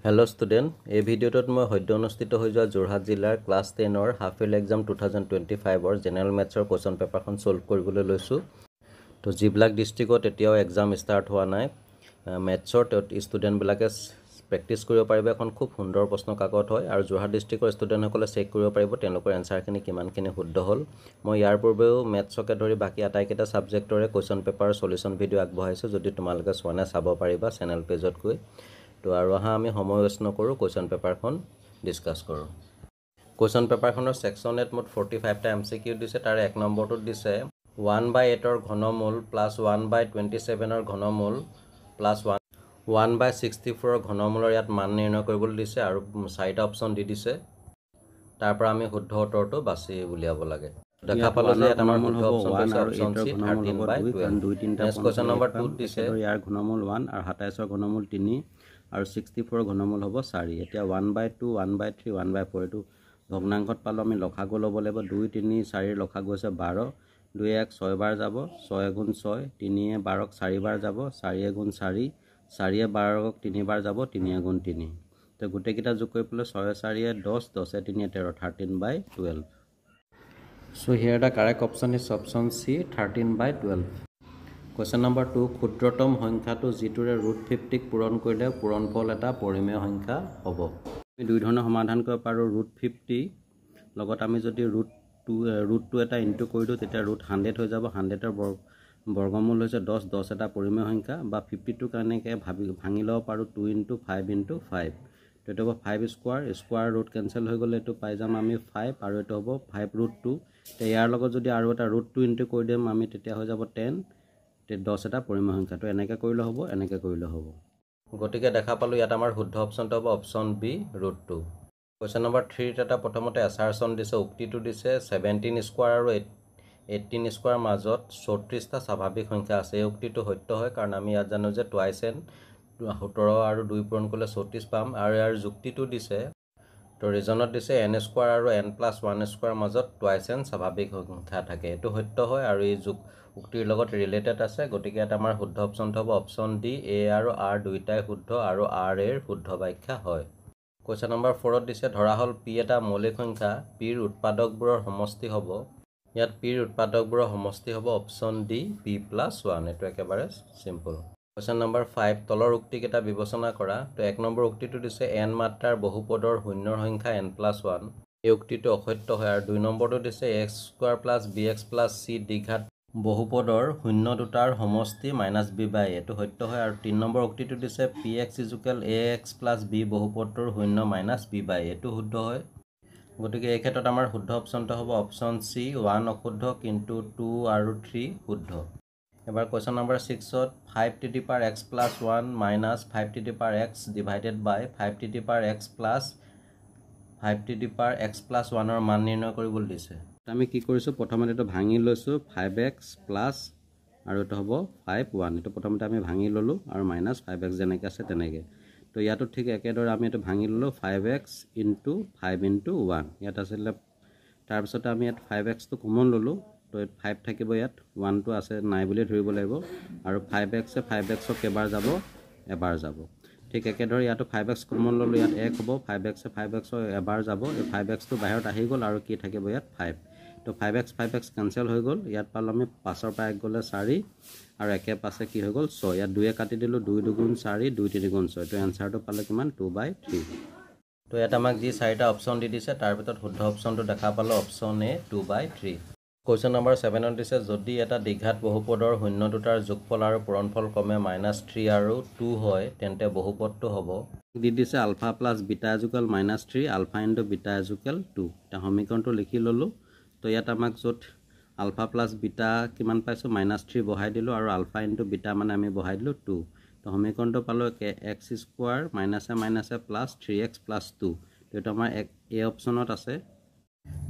Hello student, এই ভিডিওটোত মই সদ্য অনুষ্ঠিত হৈ যোৱা যোৰহাট জিলাৰ ক্লাছ 10 ৰ হাফ ইয়াৰলি এক্সাম 2025 ৰ জেনেৰেল মেথছৰ কোৱেশ্চন পেপাৰখন সলভ কৰিবলৈ লৈছো। তো যিবিলাক ডিস্ট্ৰিক্টত এতিয়াও এক্সাম ষ্টাৰ্ট হোৱা নাই মেথছৰ ষ্টুডেন্ট বিলাকে প্ৰেক্টিছ কৰিব পাৰিব। এখন খুব সুন্দৰ প্ৰশ্ন কাকত হয় আৰু যোৰহাট ডিস্ট্ৰিক্টৰ ষ্টুডেন্টসকলে চেক কৰিব পাৰিব তেওঁলোকৰ এনসাৰখিনি কিমানখিনি শুদ্ধ হ'ল। মই ইয়াৰ পূৰ্বেও মেথছকে ধৰি বাকি আটাইকেইটা সাবজেক্টৰে কোৱেশ্চন পেপাৰ সলিউশন ভিডিও আগবঢ়াইছো। যদি তোমালোকে চোৱা নাই চাব পাৰিবা চেনেল পেজত গৈ। তো আৰু আহা আমি সময় ওয়েষ্ট নকৰো কোৱেশ্চন পেপাৰখন ডিসকাস কৰো। কোৱেশ্চন পেপাৰখনৰ সেকশন 8 মোট 45 টা এমসিকিউ দিছে। তাৰে এক নম্বৰটোত দিছে 1/8 ৰ ঘনমূল প্লাস 1/27 ৰ ঘনমূল প্লাস 1/64 ৰ ঘনমূলৰ ইয়াত মান নিৰ্ণয় কৰিবলৈ দিছে আৰু চাৰিটা অপচন দি দিছে। তাৰ পৰা আমি শুদ্ধ উত্তৰটো বাছি উলিয়াব লাগে। দেখা পালো যে এটা আমাৰ শুদ্ধ অপচন আছে option C 13/12। Next question number 2 দিছে ইয়াৰ ঘনমূল 1 আৰু 27 ৰ ঘনমূল 3 আৰু 64 ৰ ঘনমূল হ'ব 4। এতিয়া 1/2 1/3 1/4 এটো ভগ্নাংশত পালো আমি লসাগু ল'ব লাগিব। 2 3 4 ৰ লসাগু হৈছে 12। 2 1 6 বাৰ যাব 6 গুণ 6 3 12 4 বাৰ যাব 4 গুণ 4 4 12 3 বাৰ যাব 3 গুণ 3। তো গোটেইকেইটা যোগ কৰি পেলাই 6 4 10 10 3 13 13/12। So here the correct option is option C 13/12. Question number 2 ক্ষুদ্ৰতম সংখ্যাটো যিটোৰে √50 ক পূৰণ কৰিলে পূৰণফল এটা পৰিমেয় সংখ্যা হ'ব। আমি দুই ধৰণে সমাধান কৰিব পাৰো। √50 লগত আমি যদি √2 এটা ইনটু কৰি দিও তেতিয়া √100 হৈ যাব। 100 ৰ বৰ্গমূল হৈছে 10 10 এটা পৰিমেয় সংখ্যা বা 52 কাৰণেকে ভাঙি লব পাৰো 2 * 5 * 5। তো এটা হ'ব 5 স্কয়াৰ ৰুট কেনসেল হৈ গলে এটো পাই যাম আমি 5 আৰু এটো হ'ব 5√2। তে ইয়াৰ লগত যদি আৰু এটা √2 ইনটু কৰি দিম আমি তেতিয়া হৈ যাব 10। তে 10 এটা পৰিমেয় সংখ্যা। তো এনেকৈ কৰিলে হ'ব এনেকৈ কৰিলে হ'ব। গতিকে দেখা পালো ইয়াত আমাৰ শুদ্ধ অপচনটো হ'ব অপচন বি √2। কোৱেশ্চন নম্বৰ 3 এটা প্ৰথমতে এছাৰচন দিছে উক্তিটো দিছে 17 স্কয়াৰ আৰু 18 স্কয়াৰ মাজত 34 টা স্বাভাৱিক সংখ্যা আছে। এই উক্তিটো সত্য হয় কাৰণ আমি ইয়াত জানো যে টুৱাইস n 17 আৰু 2 পূৰণ কৰিলে 34 পাম আৰু ইয়াৰ যুক্তিটো দিছে তো ৰিজনত দিছে n স্কয়াৰ আৰু n+1 স্কয়াৰ মাজত টুৱাইস n স্বাভাৱিক সংখ্যা থাকে। এটো সত্য হয় আৰু এই উক্তিৰ লগত ৰিলেটেড আছে। গতিকে এটা আমাৰ শুদ্ধ অপচনটো হ'ব অপচন ডি। এ আৰু আৰ দুইটাই শুদ্ধ আৰু আৰ এৰ শুদ্ধ ব্যাখ্যা হয়। কোৱেশ্চন নম্বৰ 4 ত দিছে ধৰা হল p এটা মৌলিক সংখ্যা p ৰ উৎপাদকবোৰৰ সমষ্টি হ'ব। ইয়াত p ৰ উৎপাদকবোৰৰ সমষ্টি হ'ব অপচন ডি p+1। এটো একেবাৰে সিম্পল। কোৱেশ্চন নম্বৰ 5 তলৰ উক্তি কেইটা বিবেচনা কৰা। তো এক নম্বৰ উক্তিটো দিছে n মাত্ৰাৰ বহুপদৰ শূন্যৰ সংখ্যা n+1। এই উক্তিটো অসত্য হয় আৰু দুই নম্বৰটো দিছে x² + bx + c দ্বিঘাত বহুপদৰ শূন্য দুটাৰ সমষ্টি -b/a। এটো সত্য হয় আৰু 3 নম্বৰ উক্তিটো দিছে px = ax + b বহুপদৰ শূন্য -b/a। এটো শুদ্ধ হয়। গতিকে এই ক্ষেত্ৰত আমাৰ শুদ্ধ অপচনটো হ'ব অপচন সি 1 অশুদ্ধ কিন্তু 2 আৰু 3 শুদ্ধ। এবাৰ question number 6 to 5x + 1 - 5x divided by 5x + 5x+1 ৰ মান নিৰ্ণয় কৰিবলৈ দিছে। আমি কি কৰিছো প্ৰথমতে এটো ভাঙি লৈছো 5x প্লাস আৰু এটো হ'ব 5 1। এটো প্ৰথমতে আমি ভাঙি ললো আৰু -5x যেনেকৈ আছে তেনেকৈ। তো ইয়াতো ঠিক একেদৰে আমি এটো ভাঙি ললো 5x * 5 * 1। ইয়াত আছিল তাৰ পিছত আমি ইয়াত 5x টো কমন ললো। তো 5 থাকিব ইয়াত 1 টো আছে নাই বুলি ধৰিব লাগিব আৰু 5x ক কেবাৰ যাব এবাৰ যাব। ঠিক একেদৰে ইয়াতো 5x কমন ললো ইয়াত 1 হ'ব 5x এবাৰ যাব। এই 5x টো বাহিৰত আহি গল আৰু কি থাকিব ইয়াত 5। তো 5x কেনসেল হৈ গল। ইয়াত পালো আমি 5 ৰ পৰা 1 গলে 4 আৰু 1 এ 5 কি হৈ গল 6। ইয়াত 2 এ কাটি দিলো 2 2 গুণ 4 2 3 গুণ 6। তো এনসাৰটো পালে কিমান 2/3। তো ইয়াত আমাক যি চাৰিটা অপচন দি দিছে তাৰ ভিতৰত শুদ্ধ অপচনটো দেখা পালো অপচন এ 2/3। কোৱেশ্চন নম্বৰ 7 ত দিছে যদি এটা দ্বিঘাত বহুপদৰ শূন্য দুটাৰ যোগফল আৰু পূৰণফল ক্ৰমে -3 আৰু 2 হয় তেন্তে বহুপদটো হ'ব। দি দিছে α + β = -3 α * β = 2। এটা সমীকৰণটো লিখি ললো। তো ইয়াত আমাক যত α + β কিমান পাইছো -3 বহাই দিলো আৰু α * β মানে আমি বহাই দিলো 2। তো সমীকৰণটো পালো x² - a - 3x + 2। তো এটা আমাৰ এ অপচনত আছে।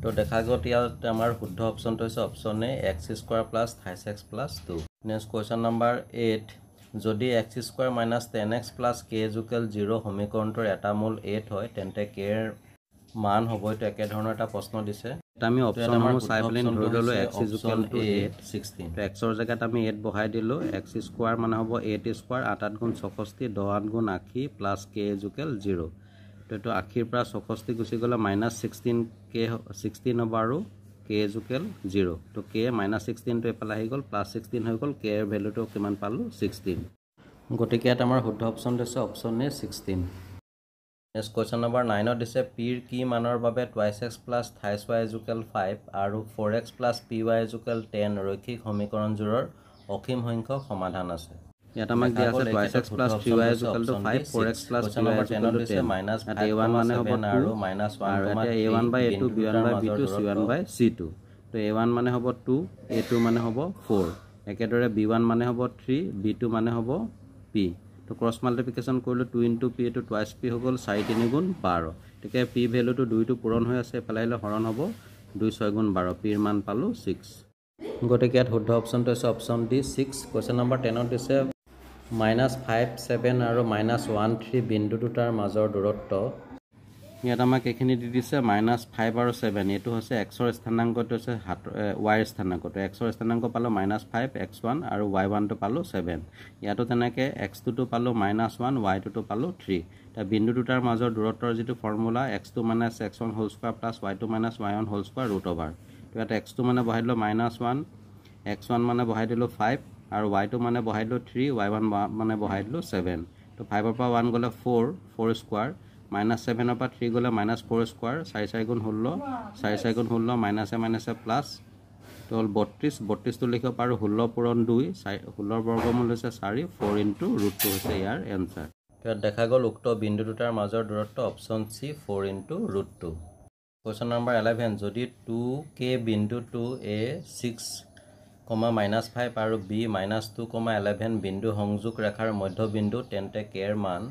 তো দেখা গ'ল ইয়াত আমাৰ শুদ্ধ অপচনটো হৈছে অপচন এ x² + 26x + 2। Next question number 8 যদি x² - 10x + k = 0 সমীকৰণটোৰ এটা মূল 8 হয় তেন্তে k ৰ মান হ'ব। এটো একে ধৰণৰ এটা প্ৰশ্ন দিছে। এটা আমি অপশ্যনসমূহ চাই পেলাই ধৰি ল'লোঁ x = 8 16 তো x ৰ জেগাত আমি 8 বহাই দিলোঁ x স্কোৱাৰ মানে হ'ব 8 স্কোৱাৰ 8 8 গুণ 64 10 8 গুণ 80 প্লাছ k = 0 তো এইটো 80 পৰা 64 গুচি গ'লে -16k 16 হ'ব আৰু k = 0 তো k -16 টো এফালে আহি গ'ল +16 হৈ গ'ল k ৰ ভেলুটো কিমান পালোঁ 16 গতিকে ইয়াত আমাৰ শুদ্ধ অপশ্যন দিছে option A 16 next question number 9 দিছে p ৰ কি মানৰ বাবে 2x + 23y = 5 আৰু 4x + py = 10 ৰৈখিক সমীকৰণযোৰৰ অসীম সংখ্যক সমাধান আছে ইয়াত আমাক দিয়া আছে 2x + 3y = 5 4x + py = 10 a1 মানে হ'ব 2 আৰু এতিয়া a1/a2 b1/b2 c1/c2 তো a1 মানে হ'ব 2 a2 মানে হ'ব 4 একেদৰে b1 মানে হ'ব 3 b2 মানে হ'ব p তো ক্ৰছ মাল্টিপ্লিকেশ্যন কৰিলোঁ 2 × p এইটো টুৱাইচ p হৈ গ'ল 4 3 গুণ 12 গতিকে p ভেলুটো 2টো পূৰণ হৈ আছে এফালে আহিলে হৰণ হ'ব 2 6 গুণ 12 p ৰ মান পালোঁ 6 গতিকে ইয়াত শুদ্ধ অপশ্যনটো হৈছে অপশ্যন ডি 6 কুৱেশ্যন নম্বৰ 10 দিছে -5 7 আৰু -1 3 বিন্দু দুটাৰ মাজৰ দূৰত্ব ইয়াত আমাক এইখিনি দি দিছে -5 আৰু 7 এইটো হৈছে x ৰ স্থানাংকটো হৈছে y ৰ স্থানাংকটো x ৰ স্থানাংক পালোঁ -5 x1 আৰু y1 টো পালোঁ 7 ইয়াতো তেনেকৈ x2 টো পালোঁ -1 y2 টো পালোঁ 3 এতিয়া বিন্দু দুটাৰ মাজৰ দূৰত্বৰ যিটো formula x2 - x1 whole square plus y2 - y1 whole square √/। তো ইয়াত x2 মানে বহাই দিলোঁ -1 x1 মানে বহাই দিলোঁ 5 আৰু y2 মানে বহাই দিলোঁ 3 y1 মানে বহাই দিলোঁ 7 তো 5 ৰ পৰা 1 গ'লে 4 স্কোৱাৰ -7 ৰ পৰা 3 গ'লে -4 স্কোৱাৰ 4 4 গুণ 16 4 4 গুণ 16 মাইনাছে প্লাছ তো হ'ল 32 টো লিখিব পাৰোঁ 16 পূৰণ 2 16 বৰ্গমূল হৈছে 4 4 × √2 হৈছে ইয়াৰ এনচাৰ ইয়াত দেখা গ'ল উক্ত বিন্দু দুটাৰ মাজৰ দূৰত্ব অপশ্যন চি 4 × √2 কুৱেশ্যন নম্বৰ 11 যদি 2k বিন্দুটো a 6, -5 আৰু b -2, 11 বিন্দু সংযোগ ৰেখাৰ মধ্যবিন্দু তেন্তে k ৰ মান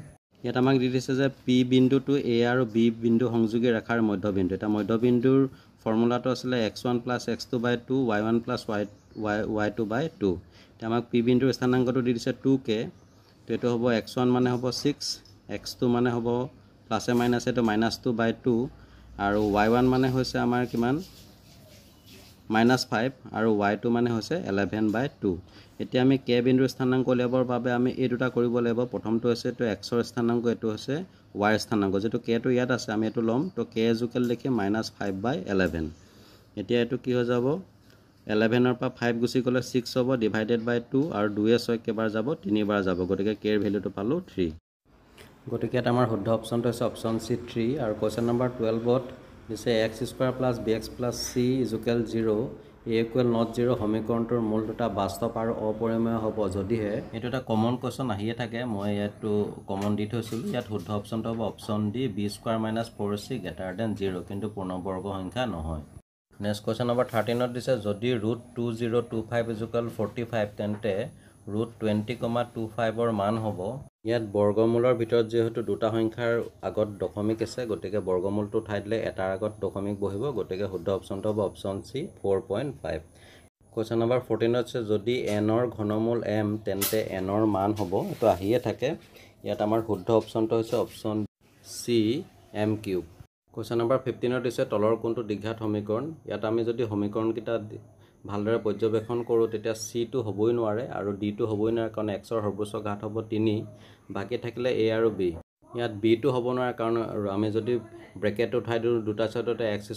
ইয়াত আমাক দি দিছে যে p বিন্দুটো a আৰু b বিন্দু সংযোগী ৰেখাৰ মধ্যবিন্দু এটা মধ্যবিন্দুৰ ফৰ্মুলাটো আছিলে x1 + x2/2 y1 + y2/2 এতিয়া আমাক p বিন্দুৰ স্থানাংকটো দি দিছে 2k তো এইটো হ'ব x1 মানে হ'ব 6 x2 মানে হ'ব প্লাছে মাইনাছে এইটো -2/2 আৰু y1 মানে হৈছে আমাৰ কিমান -5 আৰু y2 মানে হৈছে 11/2 এতিয়া আমি k বিন্দুৰ স্থানাংক উলিয়াবৰ বাবে আমি এই দুটা কৰিব লাগিব প্ৰথমটো হৈছে এইটো x ৰ স্থানাংক এইটো হৈছে y ৰ স্থানাংক যেটো k টো ইয়াত আছে আমি এইটো ল'ম তো k = লিখি -5/11 এতিয়া এইটো কি হৈ যাব 11 ৰ পৰা 5 গুচি গ'লে 6 হ'ব /2 আৰু 2 এ 6 কেইবাৰ যাব 3 বাৰ যাব গতিকে k ৰ ভেলুটো পালোঁ 3 গতিকে এটা আমাৰ শুদ্ধ অপশ্যনটো হৈছে অপশ্যন চি 3 আৰু কুৱেশ্যন নম্বৰ 12ত দিছে x² + bx + c = 0 a = 0 সমীকৰণটোৰ মূল দুটা বাস্তৱ আৰু অপৰিমেয় হ'ব যদিহে এইটো এটা কমন কুৱেশ্যন আহিয়ে থাকে মই ইয়াতো কমন দি থৈছিলোঁ ইয়াত শুদ্ধ অপশ্যনটো হ'ব অপশ্যন ডি b² - 4c > 0 কিন্তু পূৰ্ণবৰ্গ সংখ্যা নহয় নেক্সট কুৱেশ্যন নম্বৰ 13ত দিছে যদি √2025 = 45 তেন্তে √20,25 ৰ মান হ'ব ইয়াত বৰ্গমূলৰ ভিতৰত যেহেতু দুটা সংখ্যাৰ আগত দশমিক আছে গতিকে বৰ্গমূলটো উঠাই দিলে এটাৰ আগত দশমিক বহিব গতিকে শুদ্ধ অপশ্যনটো হ'ব অপশ্যন চি 4.5 কুৱেশ্যন নম্বৰ 14ত আছে যদি n ৰ ঘনমূল m তেন্তে n ৰ মান হ'ব এইটো আহিয়ে থাকে ইয়াত আমাৰ শুদ্ধ অপশ্যনটো হৈছে option C m³ question number 15ত দিছে তলৰ কোনটো দ্বিঘাত সমীকৰণ ইয়াত আমি যদি সমীকৰণকেইটা ভালদৰে পৰ্যবেক্ষণ কৰোঁ তেতিয়া c টো হ'বই নোৱাৰে আৰু d টো হ'বই নোৱাৰে কাৰণ x ৰ সৰ্বোচ্চ ঘাত হ'ব 3 বাকি থাকিলে a আৰু b ইয়াত b টো হ'ব নোৱাৰে কাৰণ আমি যদি ব্ৰেকেট উঠাই দিওঁ দুটা সাইডতে x²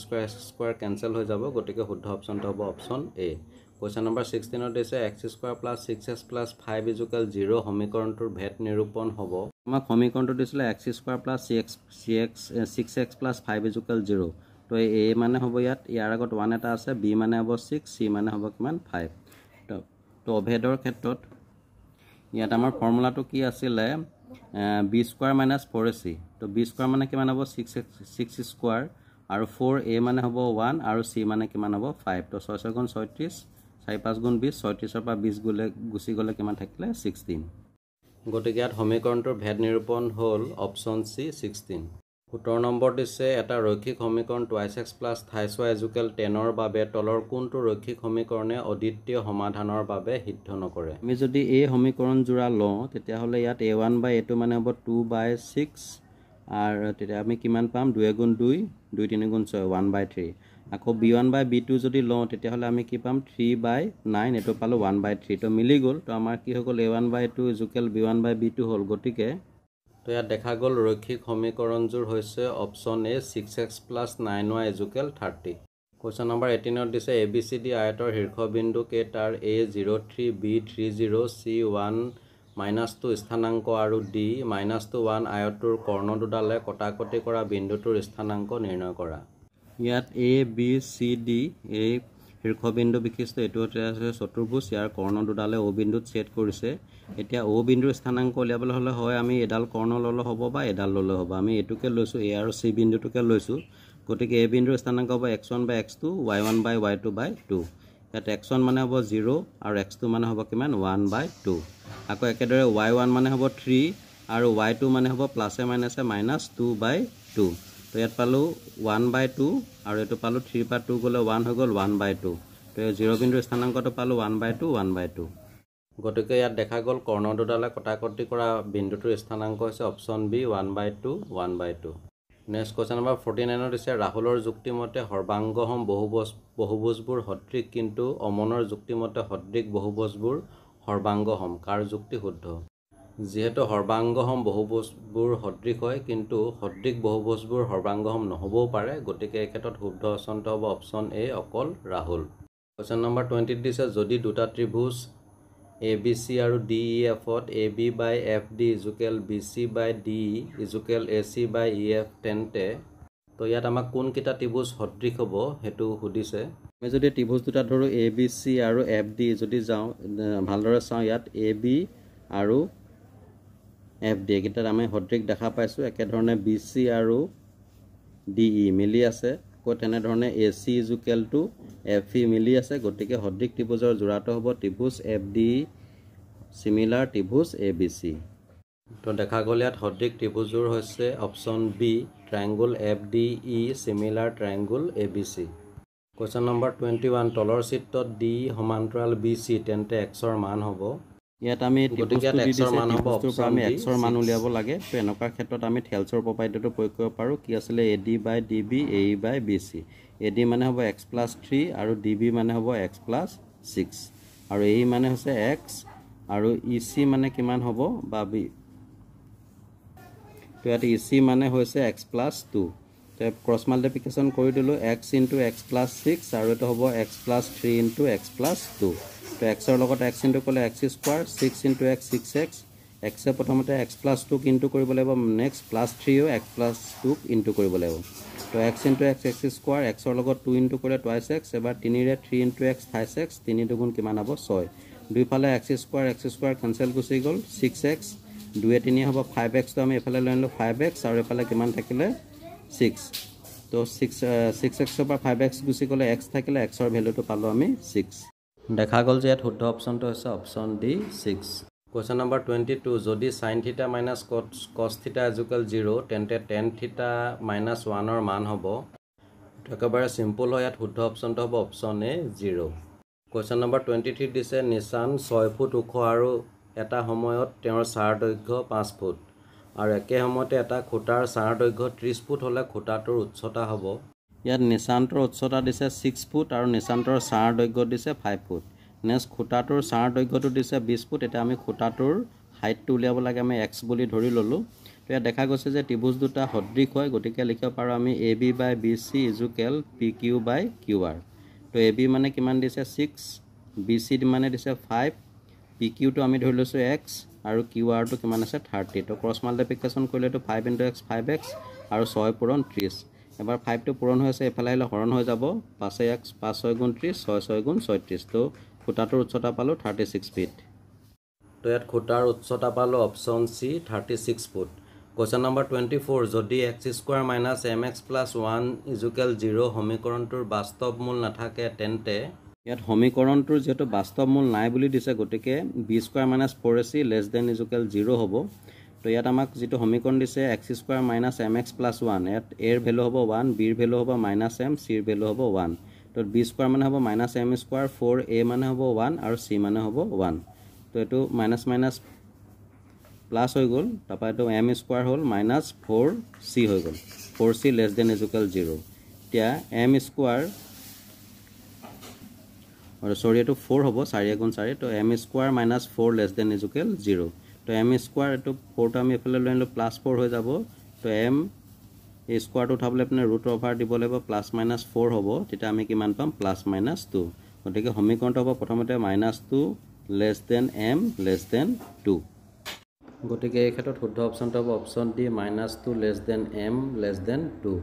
কেনসেল হৈ যাব গতিকে শুদ্ধ অপশ্যনটো হ'ব অপশ্যন a কুৱেশ্যন নম্বৰ 16ত দিছে x² + 6x + 5 = 0 সমীকৰণটোৰ ভেদ নিৰূপণ হ'ব আমাক সমীকৰণটো দিছিলে x² + 6x + 5 = 0 তো a মানে হ'ব ইয়াৰ আগত 1 এটা আছে b মানে হ'ব 6 c মানে হ'ব কিমান 5 তো অভেদৰ ক্ষেত্ৰত ইয়াত আমাৰ ফৰ্মুলাটো কি আছিলে b² - 4ac তো b² মানে কিমান হ'ব 6 আৰু 4a মানে হ'ব 1 আৰু c মানে কিমান হ'ব 5 তো 6 × 36 4 5 × 20 36 ৰ পৰা 20 গুচি গ'লে কিমান থাকিলে 16 গতিকে ইয়াত সমীকৰণটোৰ ভেদ নিৰূপণ হ'ল অপশ্যন চি 16 17 নম্বৰ দিছে এটা ৰৈখিক সমীকৰণ 2x + 23y = 10 ৰ বাবে তলৰ কোনটো ৰৈখিক সমীকৰণে অদ্বিতীয় সমাধানৰ বাবে সিদ্ধ নকৰে আমি যদি এই সমীকৰণ জোৰা লওঁ তেতিয়াহ'লে ইয়াত a1/a2 মানে হ'ব 2/6 আৰু তেতিয়া আমি কিমান পাম 2 × 2 2 3 × 6 1/3 আকৌ b1 বাই b2 যদি লওঁ তেতিয়াহ'লে আমি কি পাম 3/9 এইটো পালোঁ 1/3 তো মিলি গ'ল তো আমাৰ কি হৈ গ'ল a1 বাই 2 ইজুকেল b1 বাই b2 হ'ল গতিকে তো ইয়াত দেখা গ'ল ৰৈখিক সমীকৰণযোৰ হৈছে option A 6x + 9y equal 30 question number 18ত দিছে ABCD আয়তৰ শীৰ্ষবিন্দু কেইটাৰ A03 B30 C1 -2 স্থানাংক আৰু D -1 আয়তটোৰ কৰ্ণ দুডালে কটাকটি কৰা বিন্দুটোৰ স্থানাংক নিৰ্ণয় কৰা ইয়াত A B C D এই শীৰ্ষবিন্দু বিশিষ্ট এইটো আছে চতুৰ্ভুজ ইয়াৰ কৰ্ণ দুডালে O বিন্দুত ছেদ কৰিছে এতিয়া O বিন্দুৰ স্থানাংক উলিয়াবলৈ হ'লে হয় আমি এডাল কৰ্ণ ল'লে হ'ব বা এডাল ল'লে হ'ব আমি এটোকে লৈছো A আৰু C বিন্দুটোকে লৈছো গতিকে A বিন্দুৰ স্থানাংক হ'ব x1 বাই x2 y1 বাই y2 বাই 2 ইয়াত x1 মানে হ'ব 0 আৰু x2 মানে হ'ব কিমান 1 বাই 2 আকৌ একেদৰে y1 মানে হ'ব 3 আৰু y2 মানে হ'ব প্লাছে মাইনাছে -2 বাই 2 তো ইয়াত পালো 1 বাই 2 আৰু এটো পালো 3 বাই 2 গলে 1 হৈ গল 1 বাই 2 তো 0 বিন্দুৰ স্থানাংকটো পালো 1 বাই 2 1 বাই 2 গতিকে ইয়াত দেখা গ'ল কৰ্ণ দুডালে কটাকটি কৰা বিন্দুটোৰ স্থানাংক হৈছে অপশ্যন বি 1 বাই 2 1 বাই 2 নেক্সট কোৱেশ্যন নম্বৰ 49 দিছে ৰাহুলৰ যুক্তিমতে সৰ্বাংগহম বহুভুজবোৰ সদৃশ কিন্তু অমনৰ যুক্তিমতে সদৃশ বহুভুজবোৰ সৰ্বাংগহম কাৰ যুক্তি শুদ্ধ যেহেতু সৰ্বাংগহম বহুভুজবোৰ সদৃশ হয় কিন্তু সদৃশ বহুভুজবোৰ সৰ্বাংগহম নহবও পাৰে গতিকে এই ক্ষেত্ৰত শুদ্ধ অপশ্যনটো হ'ব অপশ্যন এ অকল ৰাহুল কোৱেশ্যন নম্বৰ 20 দিছে যদি দুটা ত্ৰিভুজ ABC আৰু DEF ত AB বাই FD ইজুকেল BC বাই DE ইজুকেল AC বাই EF তেন্তে তো ইয়াত আমাক কোন কিটা ত্ৰিভুজ সদৃশ হ'ব হেতু সুধিছে আমি যদি ত্ৰিভুজ দুটা ধৰো ABC আৰু FD যদি যাও ভালদৰে চাও ইয়াত AB আৰু FD কিটাত আমি সদৃশ দেখা পাইছো একে ধৰণে BC আৰু DE মিলি আছে কো তেনে ধৰণে AC ইজুকেল টু FE মিলি আছে গতিকে সদৃশ ত্ৰিভুজৰ জোড়াটো হ'ব ত্ৰিভুজ FD সিমিলাৰ ত্ৰিভুজ ABC তো দেখা গ'ল ইয়াত সদৃশ ত্ৰিভুজৰ হৈছে option B triangle FDE similar triangle ABC question number 21 তলৰ চিত্ৰত D সমান্তৰাল BC তেন্তে x ৰ মান হ'ব ইয়াত আমি ত্ৰিভুজটো x ৰ মান হ'ব অপশ্যন আমি x ৰ মান উলিয়াব লাগে তো এনেকুৱা ক্ষেত্ৰত আমি থেলছৰ উপপাদ্যটো প্ৰয়োগ কৰিব পাৰো কি আছিল AD বাই DB AE বাই BC AD মানে হ'ব x + 3 আৰু DB মানে হ'ব x + 6 আৰু AE মানে হৈছে x আৰু EC মানে কিমান হ'ব বা b তো ইয়াত EC মানে হৈছে x + 2 তো ক্ৰছ মাল্টিপ্লিকেশন কৰি দিলো x * x + 6 আৰু এটা হ'ব x + 3 * x + 2 তো x ৰ লগত x ইনটু কলে x square 6 * x 6x x এ প্ৰথমতে x + 2 ইনটু কৰিব লাগিব নেক্সট +3 ও x + 2 ইনটু কৰিব লাগিব তো x * x x square x ৰ লগত 2 ইনটু কৰিলে টুৱাইস x এবাৰ 3 ৰে 3 * x 5x 3 দুগুণ কিমান হ'ব 6 দুইফালে x স্কয়াৰ কেনসেল গুচি গ'ল 6x 2 এ 3 হ'ব 5x তো আমি এফালে লৈ আনিলো 5x আৰু এফালে কিমান থাকিলে 6 তো 6x ৰ পৰা 5x গুচি গ'লে x থাকিলে x ৰ ভ্যালুটো পালো আমি 6 দেখা গ'ল যে ইয়াত শুদ্ধ অপশ্যনটো হৈছে অপশ্যন ডি 6 কোৱেশ্যন নম্বৰ 22 যদি sin θ - cos θ 0 তেন্তে tan θ - 1 ৰ মান হ'ব একেবাৰে সিম্পল হয় ইয়াত শুদ্ধ অপশ্যনটো হ'ব অপশ্যন এ 0 কোৱেশ্যন নম্বৰ 23 দিছে নিশান 6 ফুট ওখ আৰু এটা সময়ত তেওঁৰ চাৰ দৈৰ্ঘ্য 5 ফুট আৰু একে সময়তে এটা খুঁটাৰ চাৰ দৈৰ্ঘ্য 30 ফুট হলে খুঁটাটোৰ উচ্চতা হ'ব ইয়াত নিশান্তৰ উচ্চতা দিছে 6 ফুট আৰু নিশান্তৰ চাৰ দৈৰ্ঘ্য দিছে 5 ফুট নেক্সট খুঁটাটোৰ চাৰ দৈৰ্ঘ্যটো দিছে 20 ফুট এটা আমি খুঁটাটোৰ হাইটটো উলিয়াব লাগে আমি x বুলি ধৰি ললো তো ইয়াত দেখা গৈছে যে ত্ৰিভুজ দুটা সদৃশ হয় গতিকে লিখিব পাৰো আমি AB বাই BC ইজুকেল PQ বাই QR তো AB মানে কিমান দিছে 6 BC মানে দিছে 5 PQ তো আমি ধৰি লৈছো x আৰু QR তো কিমান আছে 30 তো ক্ৰছ মাল্টিপ্লিকেশন কৰিলে তো 5 * x 5x আৰু 6 পূৰণ 30 এবাৰ 5 টো পূৰণ হৈছে এফালে আহিলে হৰণ হৈ যাব 5x 5 6 গুণ 30 6 6 গুণ 36 তো খুঁটাটোৰ উচ্চতা পালো 36 ফিট তো ইয়াত খুঁটাৰ উচ্চতা পালো অপশ্যন সি 36 ফুট কোৱেশ্যন নম্বৰ 24 যদি x² - mx + 1 = 0 সমীকৰণটোৰ বাস্তৱ মূল নাথাকে তেন্তে ইয়াত সমীকৰণটোৰ যেটো বাস্তৱ মূল নাই বুলি দিছে গতিকে b² - 4ac <= 0 হ'ব তো ইয়াত আমাক যেটো সমীকৰণ দিছে x² - mx + 1 ইয়াত a ৰ ভ্যালু হ'ব 1 b ৰ ভ্যালু হ'ব -m c ৰ ভ্যালু হ'ব 1 তো b² মানে হ'ব -m² 4a মানে হ'ব 1 আৰু c মানে হ'ব 1 তো এটো মাইনাস মাইনাস প্লাস হৈ গ'ল তাপা এটো m² হ'ল -4c হৈ গ'ল 4c <= 0 এতিয়া m স্কোৱাৰ সৰি এইটো 4 হ'ব 4 গুণ 4 তো m square minus 4 less than equal 0 তো m স্কোৱাৰ এইটো 4টো আমি এফালে লৈ আনিলোঁ প্লাছ 4 হৈ যাব তো m এই স্কোৱাৰটো উঠাবলৈ আপুনি ৰুট অভাৰ দিব লাগিব প্লাছ মাইনাছ 4 হ'ব তেতিয়া আমি কিমান পাম প্লাছ মাইনাছ 2 গতিকে সমীকৰণটো হ'ব প্ৰথমতে -2 less than m less than 2 গতিকে এই ক্ষেত্ৰত শুদ্ধ অপশ্যনটো হ'ব option D -2 less than m less than 2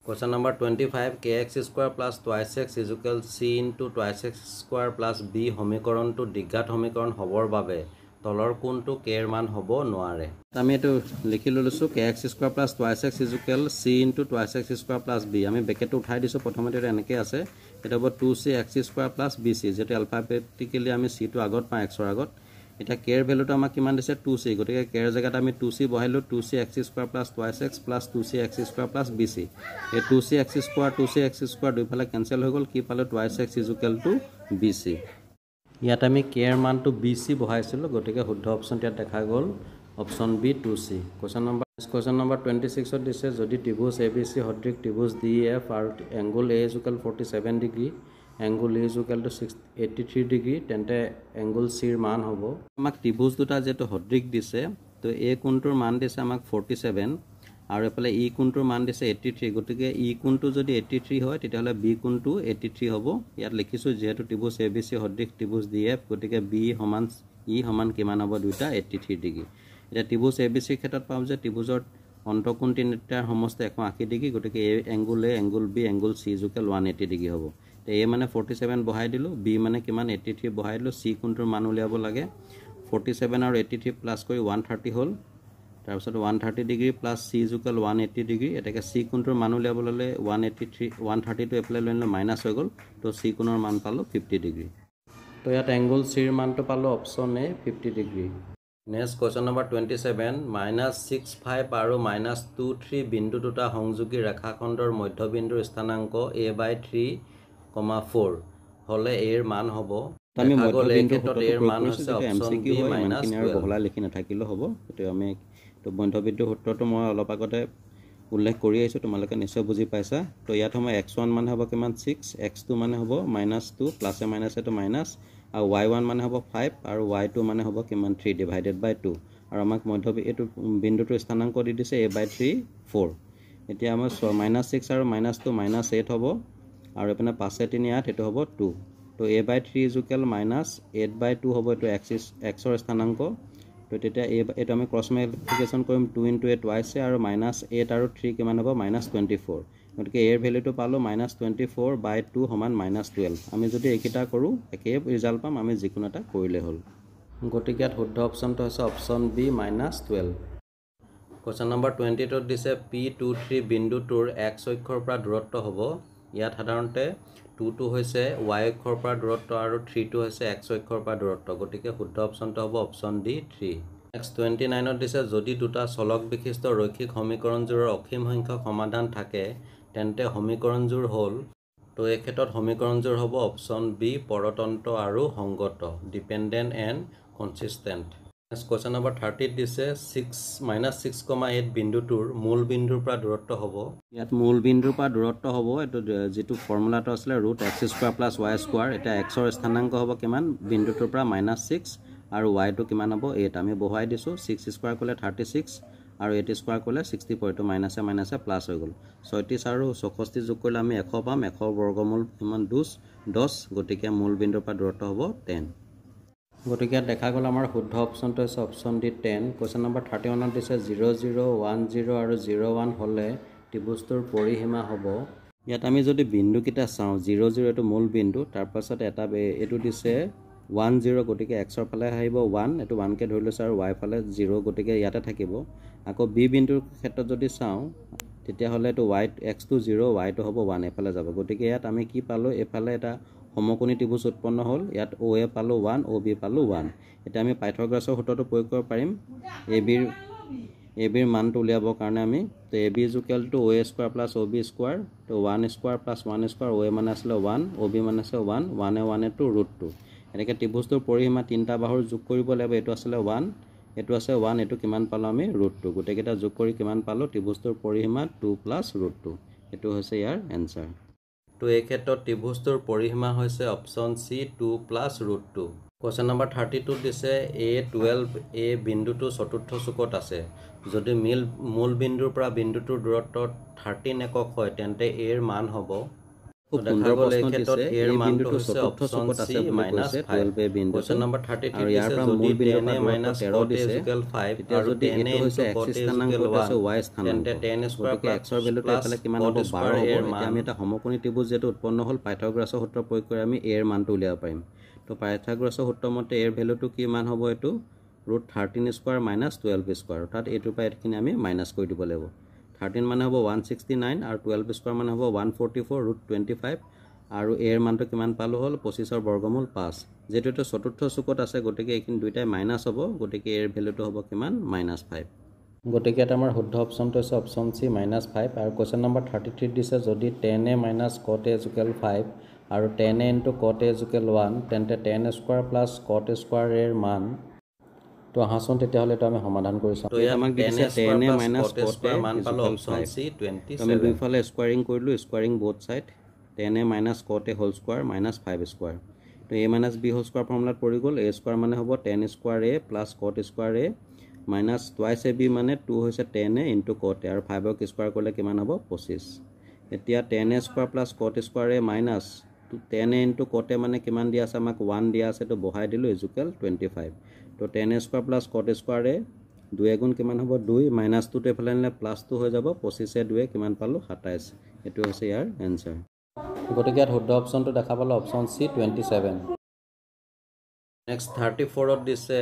Question number 25 kx square plus twice x is equal c into twice x square plus b সমীকৰণটো দ্বিঘাত সমীকৰণ হ'বৰ বাবে তলৰ কোনটো k এৰ মান হ'ব নোৱাৰে আমি এটো লিখি লৈছো kx square plus twice x is equal c into twice x square plus b আমি ব্ৰেকেটটো উঠাই দিছো প্ৰথমতে এটা এনেকৈ আছে এটা হ'ব 2c x square plus bc যেটো আলফাবেটিক্যালি আমি c টো আগত পাই x ৰ আগত এটা k এৰ ভ্যালুটো আমাক কিমান দিছে 2c গতিকে k এৰ জায়গাত আমি 2c বহাইলো 2c x square plus twice x plus 2c x square plus bc এই 2c x square দুই ফালে কেনসেল হৈ গল কি পালো twice x is equal to bc ইয়াত আমি k এৰ মানটো bc বহাইছিলো গতিকে শুদ্ধ অপচনটো ইয়াত দেখা গল option B 2c question number 26 ত দিছে যদি ত্ৰিভুজ abc সদৃশ ত্ৰিভুজ def আৰু এংগল a is equal 47 ডিগ্ৰী angle A is equal to 83 degree তেন্তে angle C ৰ মান হ'ব আমাক ত্ৰিভুজ দুটা যেটো সদৃশ দিছে তো A কোণটোৰ মান দিছে আমাক 47 আৰু এফালে E কোণটোৰ মান দিছে 83 গতিকে E কোণটো যদি 83 হয় তেতিয়াহলে B কোণটো 83 হ'ব ইয়াত লিখিছো যেহেতু ত্ৰিভুজ ABC সদৃশ ত্ৰিভুজ DF গতিকে B সমান E সমান কিমান হ'ব দুটা 83 ডিগ্ৰী এটা ত্ৰিভুজ ABC ক্ষেত্ৰত পাম যে ত্ৰিভুজৰ অন্তঃকোণ তিনিটাৰ সমষ্টি 180 ডিগ্ৰী গতিকে angle A angle B angle C is equal 180 degree হ'ব A মানে 47 বহাই দিলো B মানে কিমান 83 বহাই দিলো C কোণটোৰ মান উলিয়াব লাগে 47 আৰু 83 প্লাস কৰি 130 হ'ল তাৰ পিছত 130 degree plus C is equal 180 degree এটাকে C কোণটোৰ মান উলিয়াব ললে 130 টো এপ্লাই লৈ মাইনাস হৈ গল তো C কোণৰ মান পালো 50 ডিগ্ৰী তো ইয়াত এংগল C ৰ মানটো পালো অপচন এ 50 ডিগ্ৰী নেক্সট কোৱেশ্চন নম্বৰ 27 -65 আৰু -23 বিন্দু দুটা সংযোগী ৰেখাখণ্ডৰ মধ্যবিন্দুৰ স্থানাংক a/3,4 হলে a এৰ মান হ'ব আমি মধ্যবিন্দু ক্ষেত্ৰত এৰ মান হৈছে অপচন বি -12 বহলা লিখি নাথাকিলে হ'ব এটো আমি তো মধ্যবিন্দু সূত্ৰটো মই অলপ আগতে উল্লেখ কৰি আইছো তোমালোকে নিশ্চয় বুজি পাইছা তো ইয়াত সময় x1 মানে হ'ব কিমান 6 x2 মানে হ'ব -2 প্লাসে মাইনাসে তো মাইনাস আৰু y1 মানে হ'ব 5 আৰু y2 মানে হ'ব কিমান 3 ডিভাইডেড বাই 2 আৰু আমাক মধ্যবিন্দু এটো বিন্দুটোৰ স্থানাংক দি দিছে a/3,4 এতিয়া আমাৰ -6 আৰু -2 -8 হ'ব আৰু এপিনে 5 3 8 এটো হ'ব 2 তো a/3 is equal -8/2 হ'ব এটো x ৰ স্থানাংক তো তেতিয়া এটো আমি ক্ৰস মাল্টিপ্লিকেশন কৰিম 2 * a টুৱাইস আৰু -8 আৰু 3 কিমান হ'ব -24 গতিকে a এৰ ভ্যালুটো পালো -24/2 সমান -12 আমি যদি এইকিটা কৰো একে ৰিজাল্ট পাম আমি যিকোনো এটা কৰিলে হ'ল গতিকে ইয়াত শুদ্ধ অপচনটো হৈছে অপচন বি -12 কোৱেশ্চন নম্বৰ 22 ত দিছে P23 বিন্দুটোৰ x অক্ষৰ পৰা দূৰত্ব হ'ব ইয়াত সাধাৰণতে 2 হৈছে y অক্ষৰ পৰা দূৰত্ব আৰু 3 হৈছে x অক্ষৰ পৰা দূৰত্ব গতিকে শুদ্ধ অপচনটো হ'ব অপচন ডি 3 নেক্সট 29 ত দিছে যদি দুটা চলক বিশিষ্ট ৰৈখিক সমীকৰণজোৰৰ অসীম সংখ্যক সমাধান থাকে তেন্তে সমীকৰণজোৰ হ'ল তো এই ক্ষেত্ৰত সমীকৰণজোৰ হ'ব অপচন বি পৰতন্ত্ৰ আৰু সংগত dependent and consistent next question number 30 দিছে 6-6,8 বিন্দুটোৰ মূল বিন্দুৰ পৰা দূৰত্ব হ'ব ইয়াত মূল বিন্দুৰ পৰা দূৰত্ব হ'ব এটো যেটো ফৰ্মুলাটো আছিল √x² + y² এটা x ৰ স্থানাংক হ'ব কিমান বিন্দুটোৰ পৰা -6 আৰু y টো কিমান হ'ব 8 আমি বহাই দিছো 6² কলে 36 আৰু 8² কলে 64 টো মাইনাসে মাইনাসে প্লাস হৈ গল 36 আৰু 64 যোগ কৰিলে আমি 100 পাম 100 বৰ্গমূল কিমান 10 গতিকে মূল বিন্দুৰ পৰা দূৰত্ব হ'ব 10 গতিকে দেখা গল আমাৰ শুদ্ধ অপচনটো হৈছে অপচন ডি 10 কোৱেশ্চন নম্বৰ 31 ত দিছে 0 0 1 0 আৰু 0 1 হলে ত্ৰিভুজটোৰ পৰিসীমা হ'ব ইয়াত আমি যদি বিন্দু কিটা চাও 0 0 এটো মূল বিন্দু তাৰ পাছত এটা এটো দিছে 1 0 গতিকে x ৰ ফালে আহিব 1 এটো 1 কে ধৰি লৈছে আৰু y ফালে 0 গতিকে ইয়াতে থাকিব আকৌ b বিন্দুৰ ক্ষেত্ৰত যদি চাও তেতিয়া হলে এটো y x টো 0 y টো হ'ব 1 এফালে যাব গতিকে ইয়াত আমি কি পালো এফালে এটা সমকোণী ত্ৰিভুজ উৎপন্ন হ'ল ইয়াত OA পালো 1 OB পালো 1 এটা আমি পাইথাগোৰাছৰ সূত্ৰটো প্ৰয়োগ কৰিব পাৰিম AB ৰ মানটো উলিয়াবৰ কাৰণে আমি তো AB = OA² + OB² তো 1² + 1² OA মানে আছিল 1 OB মানে আছে 1 1 এ 1 এ to √2 এনেকে ত্ৰিভুজটোৰ পৰিসীমা তিনটা বাহুৰ যোগ কৰিব লাগিব এটো আছিল 1 এটো আছে 1 এটো কিমান পালো আমি √2 গোটেইকেইটা যোগ কৰি কিমান পালো ত্ৰিভুজটোৰ পৰিসীমা 2 + √2 এইটো হৈছে ইয়াৰ এনসাৰ তো এই ক্ষেত্ৰত ত্ৰিভুজটোৰ পৰিসীমা হৈছে অপশ্যন সি 2 + √2 কোৱেশ্চন নম্বৰ 32 দিছে A12 এ বিন্দুটো চতুৰ্থ চুকত আছে যদি মূল বিন্দুৰ পৰা বিন্দুটোৰ দূৰত্ব 13 একক হয় তেন্তে a ৰ মান হ'ব খুব সুন্দৰ প্ৰশ্ন দিছে এই বিন্দুটো চতুৰ্থ চুকত আছে বুলি কৈছে 12 এ বিন্দুটো কোৱেশ্চন নম্বৰ 33 আৰু ইয়াৰ পৰা মূল বিন্দুৰ পৰা দূৰত্ব 13 দিছে এতিয়া যদি এইটো হৈছে x স্থানাংকত আছে y স্থানাংক গতিকে x ৰ ভ্যালুটো এফালে কিমান হ'ব 12 হ'ব এতিয়া আমি এটা সমকোণী ত্ৰিভুজ যেটো উৎপন্ন হ'ল পাইথাগোৰাছৰ সূত্ৰ প্ৰয়োগ কৰি আমি a ৰ মানটো উলিয়াব পাৰিম তো পাইথাগোৰাছৰ সূত্ৰ মতে a ৰ ভ্যালুটো কি মান হ'ব এটো √13² - 12² অৰ্থাৎ এইটোৰ পৰা এখিনি আমি মাইনাস কৰি দিব লাগিব 13 মানে হ'ব 169 আৰু 12² মানে হ'ব 144 √25 আৰু a ৰ মানটো কিমান পালো হ'ল 25 ৰ বৰ্গমূল 5 যেটো এটা চতুৰ্থ চুকত আছে গতিকে এইখিনি দুইটাই মাইনাস হ'ব গতিকে a ৰ ভ্যালুটো হ'ব কিমান -5 গতিকে এটা আমাৰ শুদ্ধ অপচনটো হৈছে অপচন সি -5 আৰু কোৱেশ্চন নম্বৰ 33 দিছে যদি tan a - cot a = 5 আৰু tan a * cot a = 1 তেন্তে tan² + cot² এৰ মান তো আহাচোন তেতিয়াহ'লে তো আমি সমাধান কৰি চাম তো আমাক দিছে tan a - cot a মান পালো = অপচন 5 সি 27 আমি দুইফালে স্কোয়াৰিং কৰিলো squaring both side tan a - cot a whole square - 5² তো a - b হোল স্কয়াৰ ফৰ্মুলাত পৰি গল a স্কয়ার মানে হ'ব tan square a + cot square a minus twice ab মানে 2 হৈছে tan a * cot a আৰু 5 ক স্কয়াৰ কৰিলে কিমান হ'ব 25 এতিয়া tan a square + cot square a minus tan a * cot a মানে কিমান দিয়া আছে আমাক 1 দিয়া আছে তো বহাই দিলো = 25 তো tan a square + cot square a 2 গুণ কিমান হ'ব 2 minus 2 টো এফালে আনিলে +2 হৈ যাব 25 এ 2 কিমান পালো 27 এটো হৈছে ইয়াৰ আনসাৰ গতিকে ইয়াত শুদ্ধ অপচনটো দেখা পালো অপচন সি 27 নেক্সট 34 ত দিছে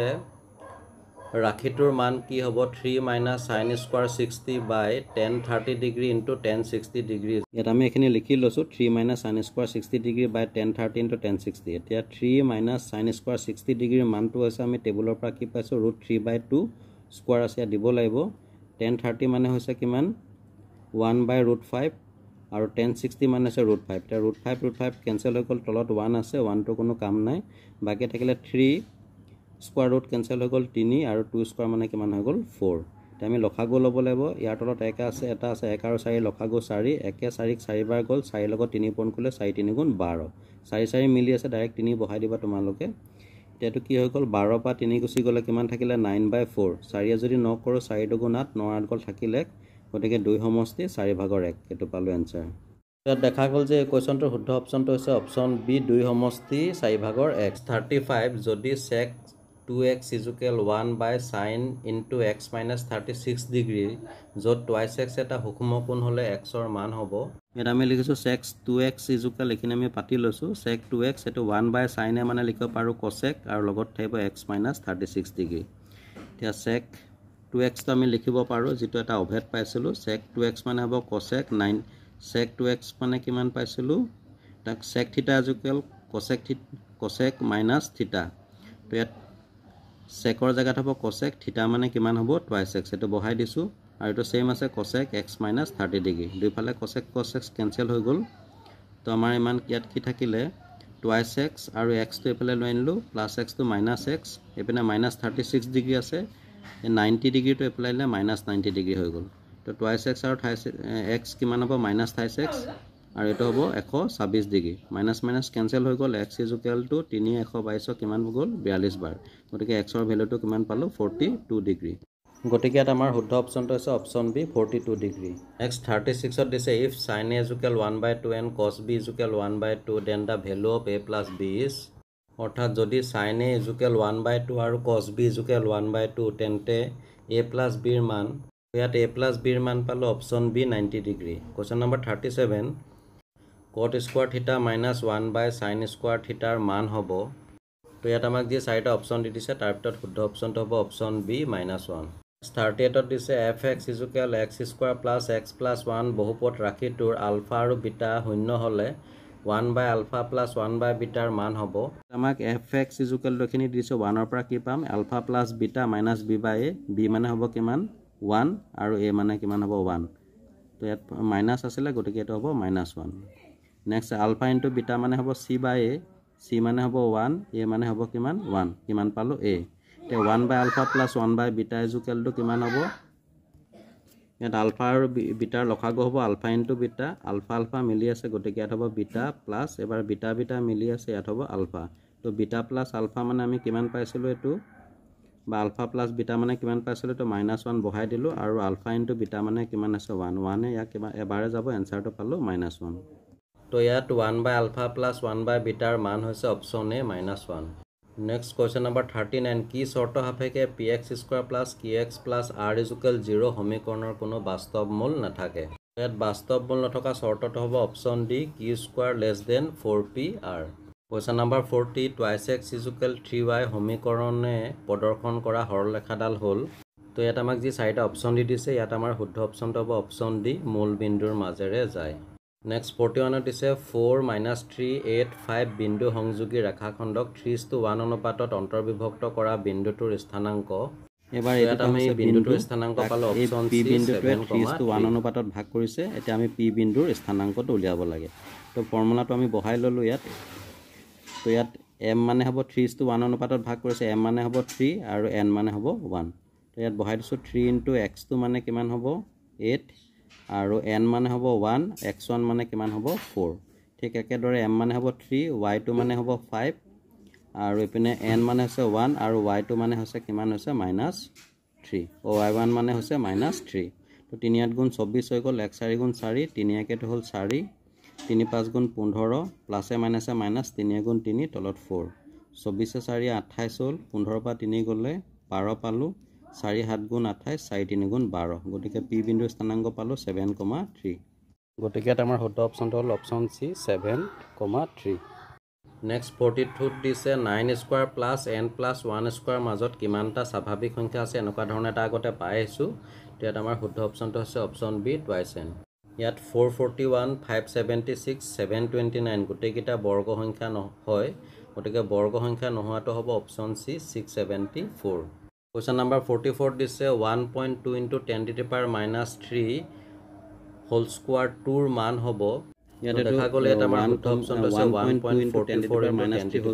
ৰাখিটোৰ মান কি হ'ব 3 - sin² 60 / tan 30 degree * tan 60 degree ইয়াত আমি এখিনি লিখি লৈছো 3 - sin² 60 ডিগ্ৰী / tan 30 * tan 60 এতিয়া 3 - sin² 60 ডিগ্ৰীৰ মানটো হৈছে আমি টেবুলৰ পৰা কি পাইছো √3/2 স্কয়াৰ আছে দিব লাগিব tan 30 মানে হৈছে কিমান 1/√5 আৰু tan 60 মানে আছে √5 এটা √5 কেনসেল হৈ গল তলত 1 আছে 1 টো কোনো কাম নাই বাকি থাকিলে 3 স্কয়াৰ ৰুট কেনসেল হৈ গল 3 আৰু 2 স্কয়াৰ মানে কিমান হৈ গল 4 তে আমি লখাগু ল'ব লাগিব ইয়াৰ তলত 1 আছে এটা আছে 1 আৰু 4 লখাগু 4 1 এ 4 ক 4 বাৰ গল 4 লগত 3 পূৰণ কৰিলে 4 3 গুণ 12 4 4 মিলি আছে ডাইৰেক্ট 3 বহাই দিবা তোমালোকে এটো কি হৈ গল 12 পৰা 3 গুচি গলে কিমান থাকিলে 9/4 4 এ যদি 9 কৰো 4 2 8 9 8 গল থাকিলে গতিকে 2 সমষ্টি 4/1 এটো পালো আনসাৰ ইয়াত দেখা গল যে কোৱেশ্চনটোৰ শুদ্ধ অপচনটো হৈছে অপচন বি 2 সমষ্টি 4/x 35 যদি sec 2x = 1/sin * x - 36 degree যত twice x এটা সুষম কোণ হলে x ৰ মান হ'ব ইয়াত আমি লিখিছো sec 2x = এখিনি আমি পাতি লৈছো sec 2x এটো 1/sin a মানে লিখিব পাৰো cosec আৰু লগত থাকিব x - 36 ডিগ্ৰী এতিয়া sec 2x তো আমি লিখিব পাৰো যেটো এটা অভেদ পাইছিলো sec 2x মানে হ'ব cosec 9 sec 2x মানে কিমান পাইছিলো তাক sec θ = cosec minus θ তো ইয়াত sec ৰ জায়গাত হ'ব cosec θ মানে কিমান হ'ব twice x এটো বহাই দিছো আৰু এটো সেম আছে cosec x - 30 ডিগ্ৰী দুইফালে cosec কেনসেল হৈ গল তো আমাৰ ইমান ইয়াত কি থাকিলে twice x আৰু x টো এফালে লৈ আনিলো plus x to minus x এপিনে -36 ডিগ্ৰী আছে 90 ডিগ্ৰী টো এফালে আনিলে -90 ডিগ্ৰী হৈ গল তো twice x আৰু x কিমান হ'ব -26 আৰু এটো হ'ব 126 ডিগ্ৰী মাইনাস কেনসেল হৈ গল x = 3 122 কিমান হৈ গল 42 বাৰ গতিকে x ৰ ভ্যালুটো কিমান পালো 42 ডিগ্ৰী গতিকে এটা আমাৰ শুদ্ধ অপচনটো হৈছে অপচন বি 42 ডিগ্ৰী নেক্সট 36 ত দিছে if sin a = 1/2 and cos b = 1/2 then the value of a + b is অৰ্থাৎ যদি sin a = 1/2 আৰু cos b = 1/2 তেন্তে a + b ৰ মান ইয়াত a + b ৰ মান পালো option B 90 degree question number 37 cot square theta minus 1/sin square theta ৰ মান হ'ব তো ইয়াত আমাক দিয়ে চাৰিটা অপচন দি দিছে তাৰ ভিতৰত শুদ্ধ অপচনটো হ'ব অপচন বি -1 38 ত দিছে fx = x² + x + 1 বহুপদ ৰাশিটোৰ আলফা আৰু বিটা শূন্য হলে 1/α + 1/β ৰ মান হ'ব আমাক fx = খিনি দিছে 1 ৰ পৰা কি পাম আলফা + বিটা - b/a b মানে হ'ব কিমান 1 আৰু a মানে কিমান হ'ব 1 তো ইয়াত মাইনাস আছিল গতিকে এটো হ'ব -1 নেক্সট আলফা * বিটা মানে হ'ব c/a c মানে হ'ব 1 a মানে হ'ব কিমান 1 কিমান পালো a তে 1/α + 1/β = কিমান হ'ব ইয়াত আলফা আৰু বিটাৰ লসাগু হ'ব আলফা ইনটু বিটা আলফা আলফা মিলি আছে গতিকে ইয়াত হ'ব বিটা প্লাছ এবাৰ বিটা বিটা মিলি আছে ইয়াত হ'ব আলফা তো বিটা প্লাছ আলফা মানে আমি কিমান পাইছিলোঁ এইটো বা আলফা প্লাছ বিটা মানে কিমান পাইছিলোঁ তো -1 বহাই দিলোঁ আৰু আলফা ইনটু বিটা মানে কিমান আছে 1 1 ইয়াক কিমান এবাৰে যাব এনসাৰটো পালোঁ -1 তো ইয়াত 1 বাই আলফা প্লাছ 1 বাই বিটাৰ মান হৈছে অপশ্যন এ -1 নেক্সট কুৱেশ্যন নম্বৰ 39 কি চৰ্ত সাপেক্ষে px² plus qx plus r = 0 সমীকৰণৰ কোনো বাস্তৱ মূল নাথাকে ইয়াত বাস্তৱ মূল নথকা চৰ্তটো হ'ব option D q² < 4pr question number 40 2x = 3y সমীকৰণে প্ৰদৰ্শন কৰা সৰলৰেখাডাল হ'ল তো ইয়াত আমাক যি চাৰিটা অপশ্যন দি দিছে ইয়াত আমাৰ শুদ্ধ অপশ্যনটো হ'ব অপশ্যন ডি মূল বিন্দুৰ মাজেৰে যায় নেক্সট 41 দিছে 4 - 3 8 5 বিন্দু সংযোগী ৰেখাখণ্ডক 3:1 অনুপাতত অন্তৰ্বিভক্ত কৰা বিন্দুটোৰ স্থানাংক এবাৰ ইয়াত আমি বিন্দুটোৰ স্থানাংক পালো অপশ্যন পি সি বিন্দুটোৱে 7,1 অনুপাতত ভাগ কৰিছে এতিয়া আমি পি বিন্দুৰ স্থানাংকটো উলিয়াব লাগে তো ফৰ্মুলাটো আমি বহাই ললোঁ ইয়াত তো ইয়াত m মানে হ'ব 3:1 অনুপাতত ভাগ কৰিছে m মানে হ'ব 3 আৰু n মানে হ'ব 1 তো ইয়াত বহাই দিছোঁ 3 * x টো মানে কিমান হ'ব 8 আৰু n মানে হ'ব 1 x1 মানে কিমান হ'ব 4 ঠিক একেদৰে m মানে হ'ব 3 y2 মানে হ'ব 5 আৰু এপিনে n মানে হৈছে 1 আৰু y2 মানে হৈছে কিমান হৈছে -3 y1 মানে হৈছে -3 তো 3 8 গুণ 24 হৈ গ'ল 1 4 গুণ 4 3 1 টো হ'ল 4 3 5 গুণ 15 প্লাছে মাইনাছে মাইনাছ 3 গুণ 3 তলত 4 24 4 28 হ'ল 15 পৰা 3 গ'লে 12 পালোঁ 4 7 গুণ 28 4 3 গুণ 12 গতিকে পি বিন্দুৰ স্থানাংক পালোঁ 7,3 গতিকে ইয়াত আমাৰ শুদ্ধ অপশ্যনটো হ'ল অপশ্যন চি 7,3 নেক্সট 42 দিছে 9² প্লাছ n প্লাছ 1² মাজত কিমানটা স্বাভাৱিক সংখ্যা আছে এনেকুৱা ধৰণে এটা আগতে পাই আহিছোঁ তো ইয়াত আমাৰ শুদ্ধ অপশ্যনটো হৈছে অপশ্যন বি টুৱাইছ n ইয়াত 441 576 729 গোটেইকেইটা বৰ্গ সংখ্যা নহয় গতিকে বৰ্গ সংখ্যা নোহোৱাটো হ'ব অপশ্যন চি 674 কুৱেশ্যন নম্বৰ 44 দিছে 1.2 × 10⁻³ হোল স্কোৱাৰ 2ৰ মান হ'ব ইয়াতে দেখা গ'লে এটা আমাৰ শুদ্ধ অপশ্যনটো আছে 1.2 × 10⁻³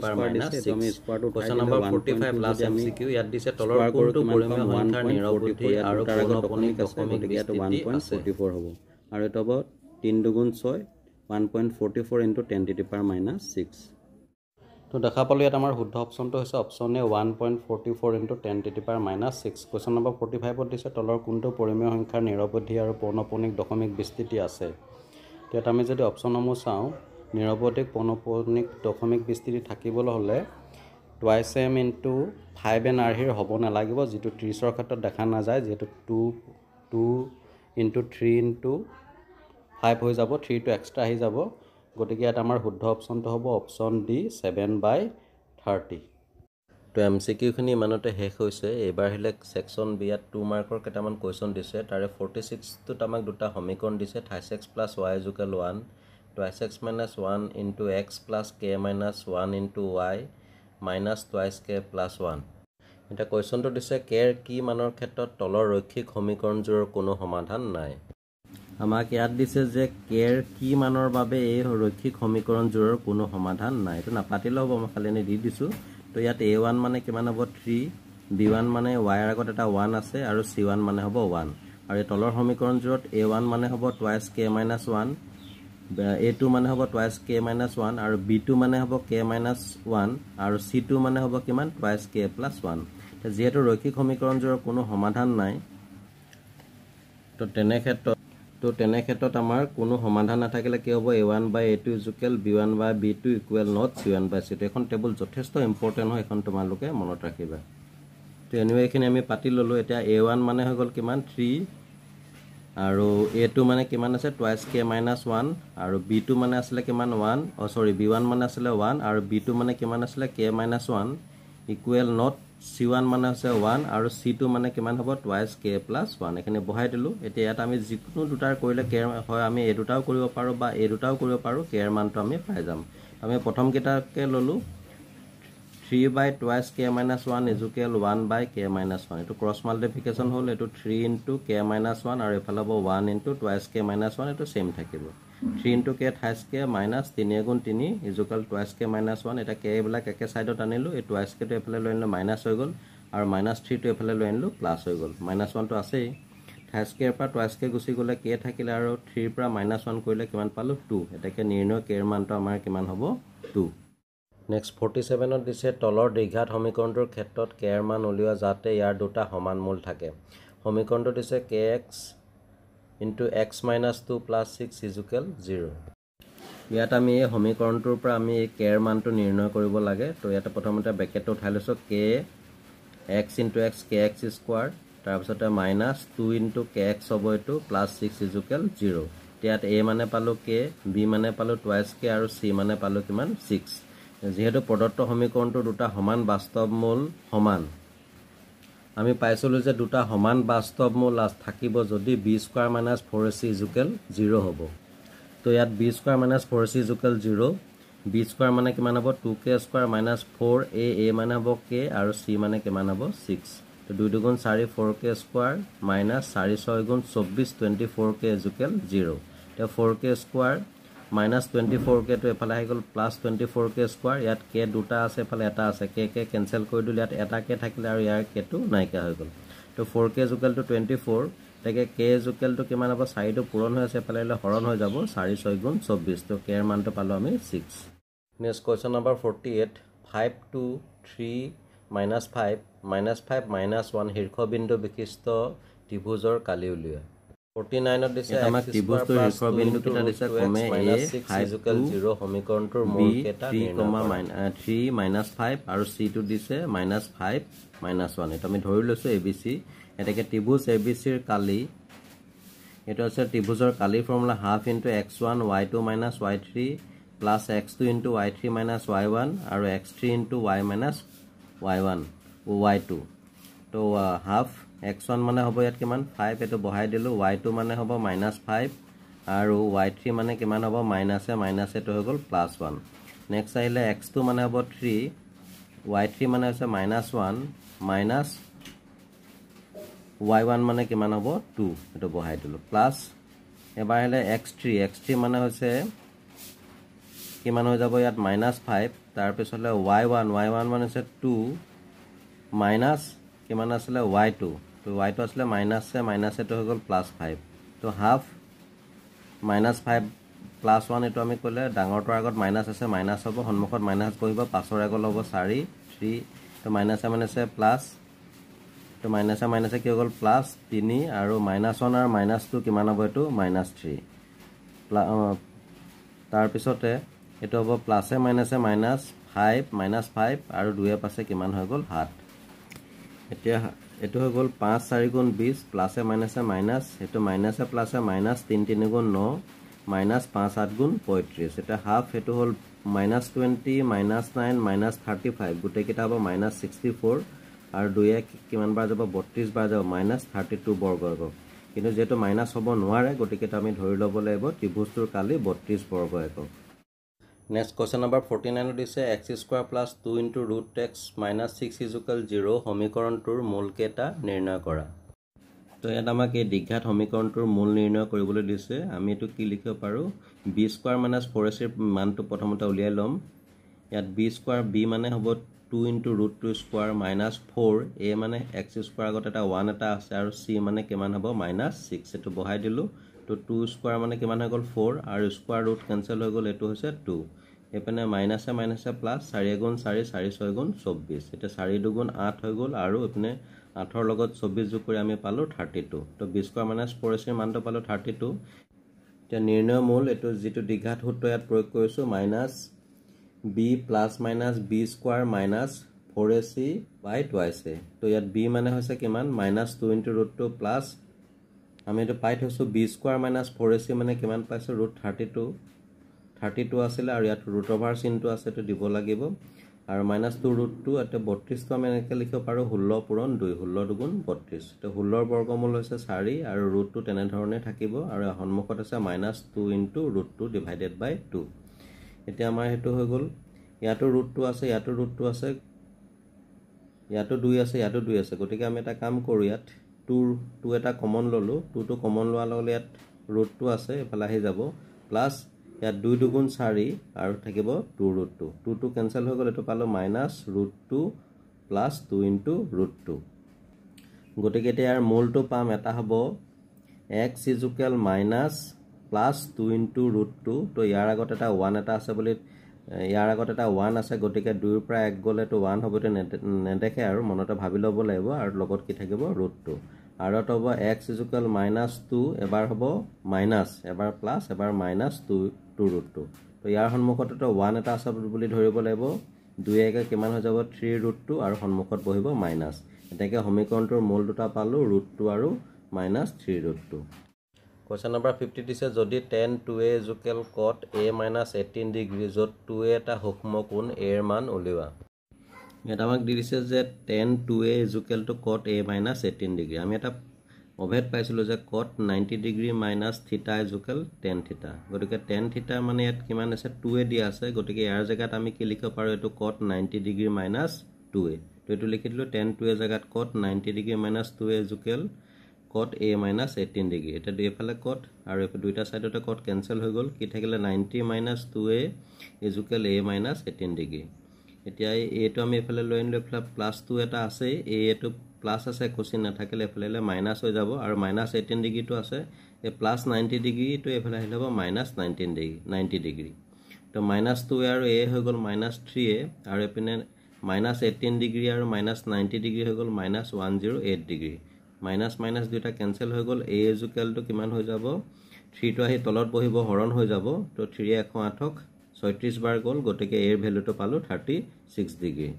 আমি স্কোৱাৰটো কুৱেশ্যন নম্বৰ 45 প্লাছ MCQ ইয়াত দিছে তলৰ কোনটো পৰিমেয় সংখ্যাৰ নিৰৱধি আৰু পৌনঃপুনিক দশমিক বিস্তৃতি আছে 1.44 হ'ব আৰু এটা হ'ব 3 2 6 1.44 × 10⁻⁶ তো দেখা পালোঁ ইয়াত আমাৰ শুদ্ধ অপশ্যনটো হৈছে অপশ্যন এ 1.44 × 10⁻⁶ কুৱেশ্যন নম্বৰ 45 দিছে তলৰ কোনটো পৰিমেয় সংখ্যাৰ নিৰৱধি আৰু পৌনঃপুনিক দশমিক বিস্তৃতি আছে ইয়াত আমি যদি অপশ্যনসমূহ চাওঁ নিৰৱধিক পৌনঃপুনিক দশমিক বিস্তৃতি থাকিবলৈ হ'লে টুৱাইছ m × 5n আৰ্হিৰ হ'ব নালাগিব যিটো 30ৰ ক্ষেত্ৰত দেখা নাযায় যিহেতু 2 × 3 × 5 হৈ যাব 3 টো এক্সট্ৰা আহি যাব গতিকে ইয়াত আমাৰ শুদ্ধ অপশ্যনটো হ'ব অপশ্যন ডি 7/30 তো MCQখিনি ইমানতে শেষ হৈছে এইবাৰ আহিলে ছেকশ্যন বি ইয়াত 2 মাৰ্কৰ কেইটামান কুৱেশ্যন দিছে তাৰে 46টোত আমাক দুটা সমীকৰণ দিছে 28x + y = 1 2x - 1 × x + k - 1 × y - 2k + 1 এটা কুৱেশ্যনটো দিছে কেৰ কি মানৰ ক্ষেত্ৰত তলৰ ৰৈখিক সমীকৰণযোৰৰ কোনো সমাধান নাই আমাক ইয়াত দিছে যে কেৰ কি মানৰ বাবে এই ৰৈখিক সমীকৰণযোৰৰ কোনো সমাধান নাই এইটো নাপাতিলেও হ'ব মই খালি এনে দি দিছোঁ তো ইয়াত a1 মানে কিমান হ'ব 3 b1 মানে y ৰ আগত এটা 1 আছে আৰু c1 মানে হ'ব 1 আৰু এই তলৰ সমীকৰণযোৰত a1 মানে হ'ব 2k - 1 a2 মানে হ'ব 2k - 1 আৰু b2 মানে হ'ব k - 1 আৰু c2 মানে হ'ব কিমান 2k + 1 যেহেতু ৰৈখিক সমীকৰণযোৰৰ কোনো সমাধান নাই তো তেনে ক্ষেত্ৰত আমাৰ কোনো সমাধান নাথাকিলে কি হ'ব a1/a2 = b1/b2 = not c1/c2 এখন টেবুল যথেষ্ট ইম্পৰ্টেণ্ট হয় এখন তোমালোকে মনত ৰাখিবা তো এনিৱে এইখিনি আমি পাতি ল'লোঁ এতিয়া a1 মানে হৈ গ'ল কিমান 3 আৰু a2 মানে কিমান আছে 2k - 1 আৰু b2 মানে আছিলে কিমান 1 b1 মানে আছিলে 1 আৰু b2 মানে কিমান আছিলে k - 1 = not c1 মানে আছে 1 আৰু c2 মানে কিমান হ'ব 2k + 1 এখানে বহাই দিলোঁ এতিয়া ইয়াত আমি যিকোনো দুটাৰ কৰিলে কে হয় আমি এই দুটাও কৰিব পাৰোঁ বা এই দুটাও কৰিব পাৰোঁ কেৰ মানটো আমি পাই যাম আমি প্ৰথম কেইটাকে ল'লোঁ 3/2k - 1 = 1/k - 1 এইটো ক্ৰছ মাল্টিপ্লিকেশ্যন হ'ল এইটো 3 × k - 1 আৰু এফালে হ'ব 1 × 2k - 1 এইটো সেম থাকিব 3 × k 28k - 3 × 3 = 2k - 1 এটা k এইবিলাক একে সাইডত আনিলোঁ এই 2k টো এফালে লৈ আনিলোঁ মাইনাছ হৈ গ'ল আৰু -3 টো এফালে লৈ আনিলোঁ প্লাছ হৈ গ'ল -1 টো আছেই ফাৰ্ষ্ট কেৰ পৰা টুৱাইছ কে গুচি গ'লে কে থাকিলে আৰু 3 পৰা -1 কৰিলে কিমান পালোঁ 2 এটাকে নিৰ্ণয় কেৰ মানটো আমাৰ কিমান হ'ব 2 নেক্সট 47ত দিছে তলৰ দ্বিঘাত সমীকৰণটোৰ ক্ষেত্ৰত কেৰ মান উলিওৱা যাতে ইয়াৰ দুটা সমান মূল থাকে সমীকৰণটো দিছে kx * x - 2 + 6 = 0 ইয়াত আমি এই সমীকৰণটোৰ পৰা আমি এই কেৰ মানটো নিৰ্ণয় কৰিব লাগে তো ইয়াতে প্ৰথমতে ব্ৰেকেটটো উঠাই লৈছো k x * x kx² তাৰপিছতে -2 * kx হ'ব এইটো + 6 = 0 ইয়াত a মানে পালো k b মানে পালো টুৱাইছ k আৰু c মানে পালো কিমান 6 যেহেতু প্ৰদত্ত সমীকৰণটো দুটা সমান বাস্তৱ মূল সমান আমি পাইছিলো যে দুটা সমান বাস্তৱ মূল থাকিব যদি b² - 4ac = 0 হ'ব তো ইয়াত b² - 4ac = 0 b² মানে কিমান হ'ব 2k² - 4a মানে হ'ব k আৰু c মানে কিমান হ'ব 6 তো 2 * 2 = 4 4k² - 4 6 * 24 24k = 0 তো 4k² - 24k তো এফালে আহি গ'ল +24k² ইয়াত k দুটা আছে এফালে এটা আছে k কেনসেল কৰি দিলে ইয়াত এটা k থাকিলে আৰু ইয়াৰ k টো নাইকিয়া হৈ গ'ল তো 4k = 24 তাকে k = কিমান হ'ব 4 টো পূৰণ হৈ আছে এফালে হৰণ হৈ যাব 4 6 * 24 তো k এৰ মানটো পালো আমি 6 নেক্সট কোৱেশ্চন নম্বৰ 48 5 2 3 -5 -5 -1 শীৰ্ষবিন্দু বিশিষ্ট ত্ৰিভুজৰ কালি উলিওৱা 49ত দিছে আমাক ত্ৰিভুজটোৰ শীৰ্ষবিন্দু কেইটা দিছে ক্ৰমে a 5 = 0 সমীকৰণটোৰ মূল কেইটা 3, 5 আৰু c টো দিছে -5 -1 এটা আমি ধৰি লৈছো abc এটাকে ত্ৰিভুজ abc ৰ কালি এটা আছে ত্ৰিভুজৰ কালি formula half * x1 y2 - y3 plus x2 * y3 - y1 আৰু x3 * y - y1 y2 তো হাফ x1 মানে হ'ব ইয়াত কিমান 5 এটো বহাই দিলো y2 মানে হ'ব -5 আৰু y3 মানে কিমান হ'ব মাইনাসে এটো হৈ গ'ল +1 নেক্সট আহিলে x2 মানে হ'ব 3 y3 মানে হৈছে -1 মাইনাস y1 মানে কিমান হ'ব 2 এটো বহাই দিলো প্লাস এবাৰ আহিলে x3 মানে হৈছে কিমান হৈ যাব ইয়াত -5 তাৰ পিছলে y1 মানে হৈছে 2 মাইনাস কিমান আসলে y2 তো y2 আসলে মাইনাস এটো হৈ গ'ল +5 তো হাফ -5 +1 এটো আমি কলে ডাঙৰটোৰ আগত মাইনাস আছে মাইনাস হ'ব সন্মুখত মাইনাস বহিব পাছৰ আগত হ'ব 4 3 তো মাইনাসে প্লাস তো মাইনাসে কি হৈ গ'ল +3 আৰু -1 আৰু -2 কিমান হ'ব এটো -3 তাৰ পিছতে এটো হ'ব প্লাসে মাইনাসে -5 আৰু 2 এ পাছে কিমান হৈ গ'ল 7 এতিয়া এটো হৈ গ'ল 5 4 * 20 প্লাসে মাইনাসে মাইনাস এটো মাইনাসে প্লাসে মাইনাস 3 3 * 9 মাইনাস 5 8 * 35 এটা হাফ এটো হল -20 -9 -35 গুটে কিটা হ'ব -64 আৰু 2 এ কিমান বাৰ যাব 32 বাৰ যাব -32 বৰ্গ হ'ব কিন্তু যেটো মাইনাস হ'ব নোৱাৰে গটিকে আমি ধৰি ল'ব লাগিব ত্ৰিভুজটোৰ কালি 32 বৰ্গ একক নেক্সট কোৱেশ্চন নম্বৰ 49 দিছে x² + 2 * √x - 6 = 0 সমীকৰণটোৰ মূল কেইটা নিৰ্ণয় কৰা তো ইয়াত আমাক এই দ্বিঘাত সমীকৰণটোৰ মূল নিৰ্ণয় কৰিবলৈ দিছে আমি এটো কি লিখিব পাৰো b² - 4ac ৰ মানটো প্ৰথমতে উলিয়াই লম ইয়াত b² b মানে হ'ব 2 * √2² - 4 a মানে x² আগত এটা 1 এটা আছে আৰু c মানে কিমান হ'ব -6 এটো বহাই দিলো তো 2² মানে কিমান হৈ গ'ল 4 আৰু স্কয়াৰ ৰুট কেনসেল হৈ গ'ল এটো হৈছে 2 এপেনে মাইনাসে প্লাস 4 * 4 4 6 * 24 এটা 4 2 * 8 হৈ গ'ল আৰু এপেনে 8 ৰ লগত 24 যোগ কৰি আমি পালো 32 তো b² - 4ac ৰ মানটো পালো 32 তে নিৰ্ণয় মূল এটো যেটো দ্বিঘাত সূত্ৰ ইয়াত প্ৰয়োগ কৰিছো -b ± b² - 4ac / 2ac তো ইয়াত b মানে হৈছে কিমান -2 * √2 প্লাস আমি এটো পাই থৈছো b² - 4ac মানে কিমান পাইছো √32 আছিল আৰু ইয়াত ৰুট ওভাৰ চিনটো আছে তো দিব লাগিব আৰু -2 √2 এতে 32 টো আমি এনেকৈ লিখিব পাৰো 16 পূৰণ 2 16 2 * 32 তো 16 ৰ বৰ্গমূল হৈছে 4 আৰু ৰুটটো তেনে ধৰণে থাকিব আৰু সন্মুখত আছে -2 * √2 / 2 এতিয়া আমাৰ হেতু হৈ গ'ল ইয়াতো ৰুটটো আছে ইয়াতো ৰুটটো আছে ইয়াতো 2 আছে ইয়াতো 2 আছে গতিকে আমি এটা কাম কৰো ইয়াত 2 এটা কমন ললো 2 টো কমন লোৱাৰ লগে ইয়াত ৰুটটো আছে এফালে আহি যাব প্লাস ইয়াত 2 2 * 4 আৰু থাকিব 2 √2 2 টো কেনসেল হৈ গ'ল এটো পালো -√2 + 2 * √2 গতিকে ইয়াৰ মূলটো পাম এটা হ'ব x equal minus plus 2 into root 2 তো ইয়াৰ আগত এটা 1 এটা আছে বুলি ইয়াৰ আগত এটা 1 আছে গতিকে 2 ৰ পৰা 1 গলে তো 1 হ'বতে নেদেখে আৰু মনতে ভাবি ল'ব লাগিব আৰু লগত কি থাকিব ৰুট 2 আৰু এটা হ'ব x ইজুকেল মাইনাছ 2 এবাৰ হ'ব মাইনাছ এবাৰ প্লাছ এবাৰ মাইনাছ 2 ৰুট 2 তো ইয়াৰ সন্মুখত তো 1 এটা আছে বুলি ধৰিব লাগিব 2 একে কিমান হৈ যাব 3 ৰুট 2 আৰু সন্মুখত বহিব মাইনাছ এটাকে সমীকৰণটোৰ মূল দুটা পালো ৰুট 2 আৰু মাইনাছ 3 ৰুট 2 Question number 50 দিছে যদি tan 2a equal cot a minus 18 degree যত 2a এটা সূক্ষ্ম কোণ a এৰ মান উলিওৱা এটা আমাক দি দিছে যে tan 2a equal to cot a minus 18 degree আমি এটা অভেদ পাইছিলো যে cot 90 degree minus theta equal tan theta গতিকে tan থিটা মানে ইয়াত কিমান আছে 2a দিয়া আছে গতিকে ইয়াৰ জায়গাত আমি কি লিখিব পাৰো এটো cot 90 ডিগ্ৰী minus 2a তো এটো লিখি দিলো tan 2a জায়গাত cot 90 degree minus 2a equal cot a minus 18 degree এটা দুইফালে cot আৰু এই দুইটা সাইডতে cot কেনসেল হৈ গল কি থাকিলে 90 minus 2a equal a minus 18 degree এতিয়া a টো আমি এফালে লৈ আনিলো এফালে প্লাস 2 এটা আছে a টো প্লাস আছে কোচিন না থাকিলে এফালে মাইনাস হৈ যাব আৰু মাইনাস 18 ডিগ্ৰী টো আছে এ প্লাস 90 ডিগ্ৰী টো এফালে আহিব মাইনাস 19 ডিগ্ৰী 90 ডিগ্ৰী তো মাইনাস 2 আৰু a হৈ গল মাইনাস 3a আৰু এপিনে মাইনাস 18 ডিগ্ৰী আৰু মাইনাস 90 ডিগ্ৰী হৈ গল মাইনাস 108 ডিগ্ৰী মাইনাস মাইনাস দুটা কেনসেল হৈ গল a ইজুকেল টু কিমান হৈ যাব 3 টো আহি তলত বহিব হৰণ হৈ যাব তো 3 108 36 বাৰ গল গটিকে a এৰ ভ্যালুটো পালো 36 ডিগ্ৰী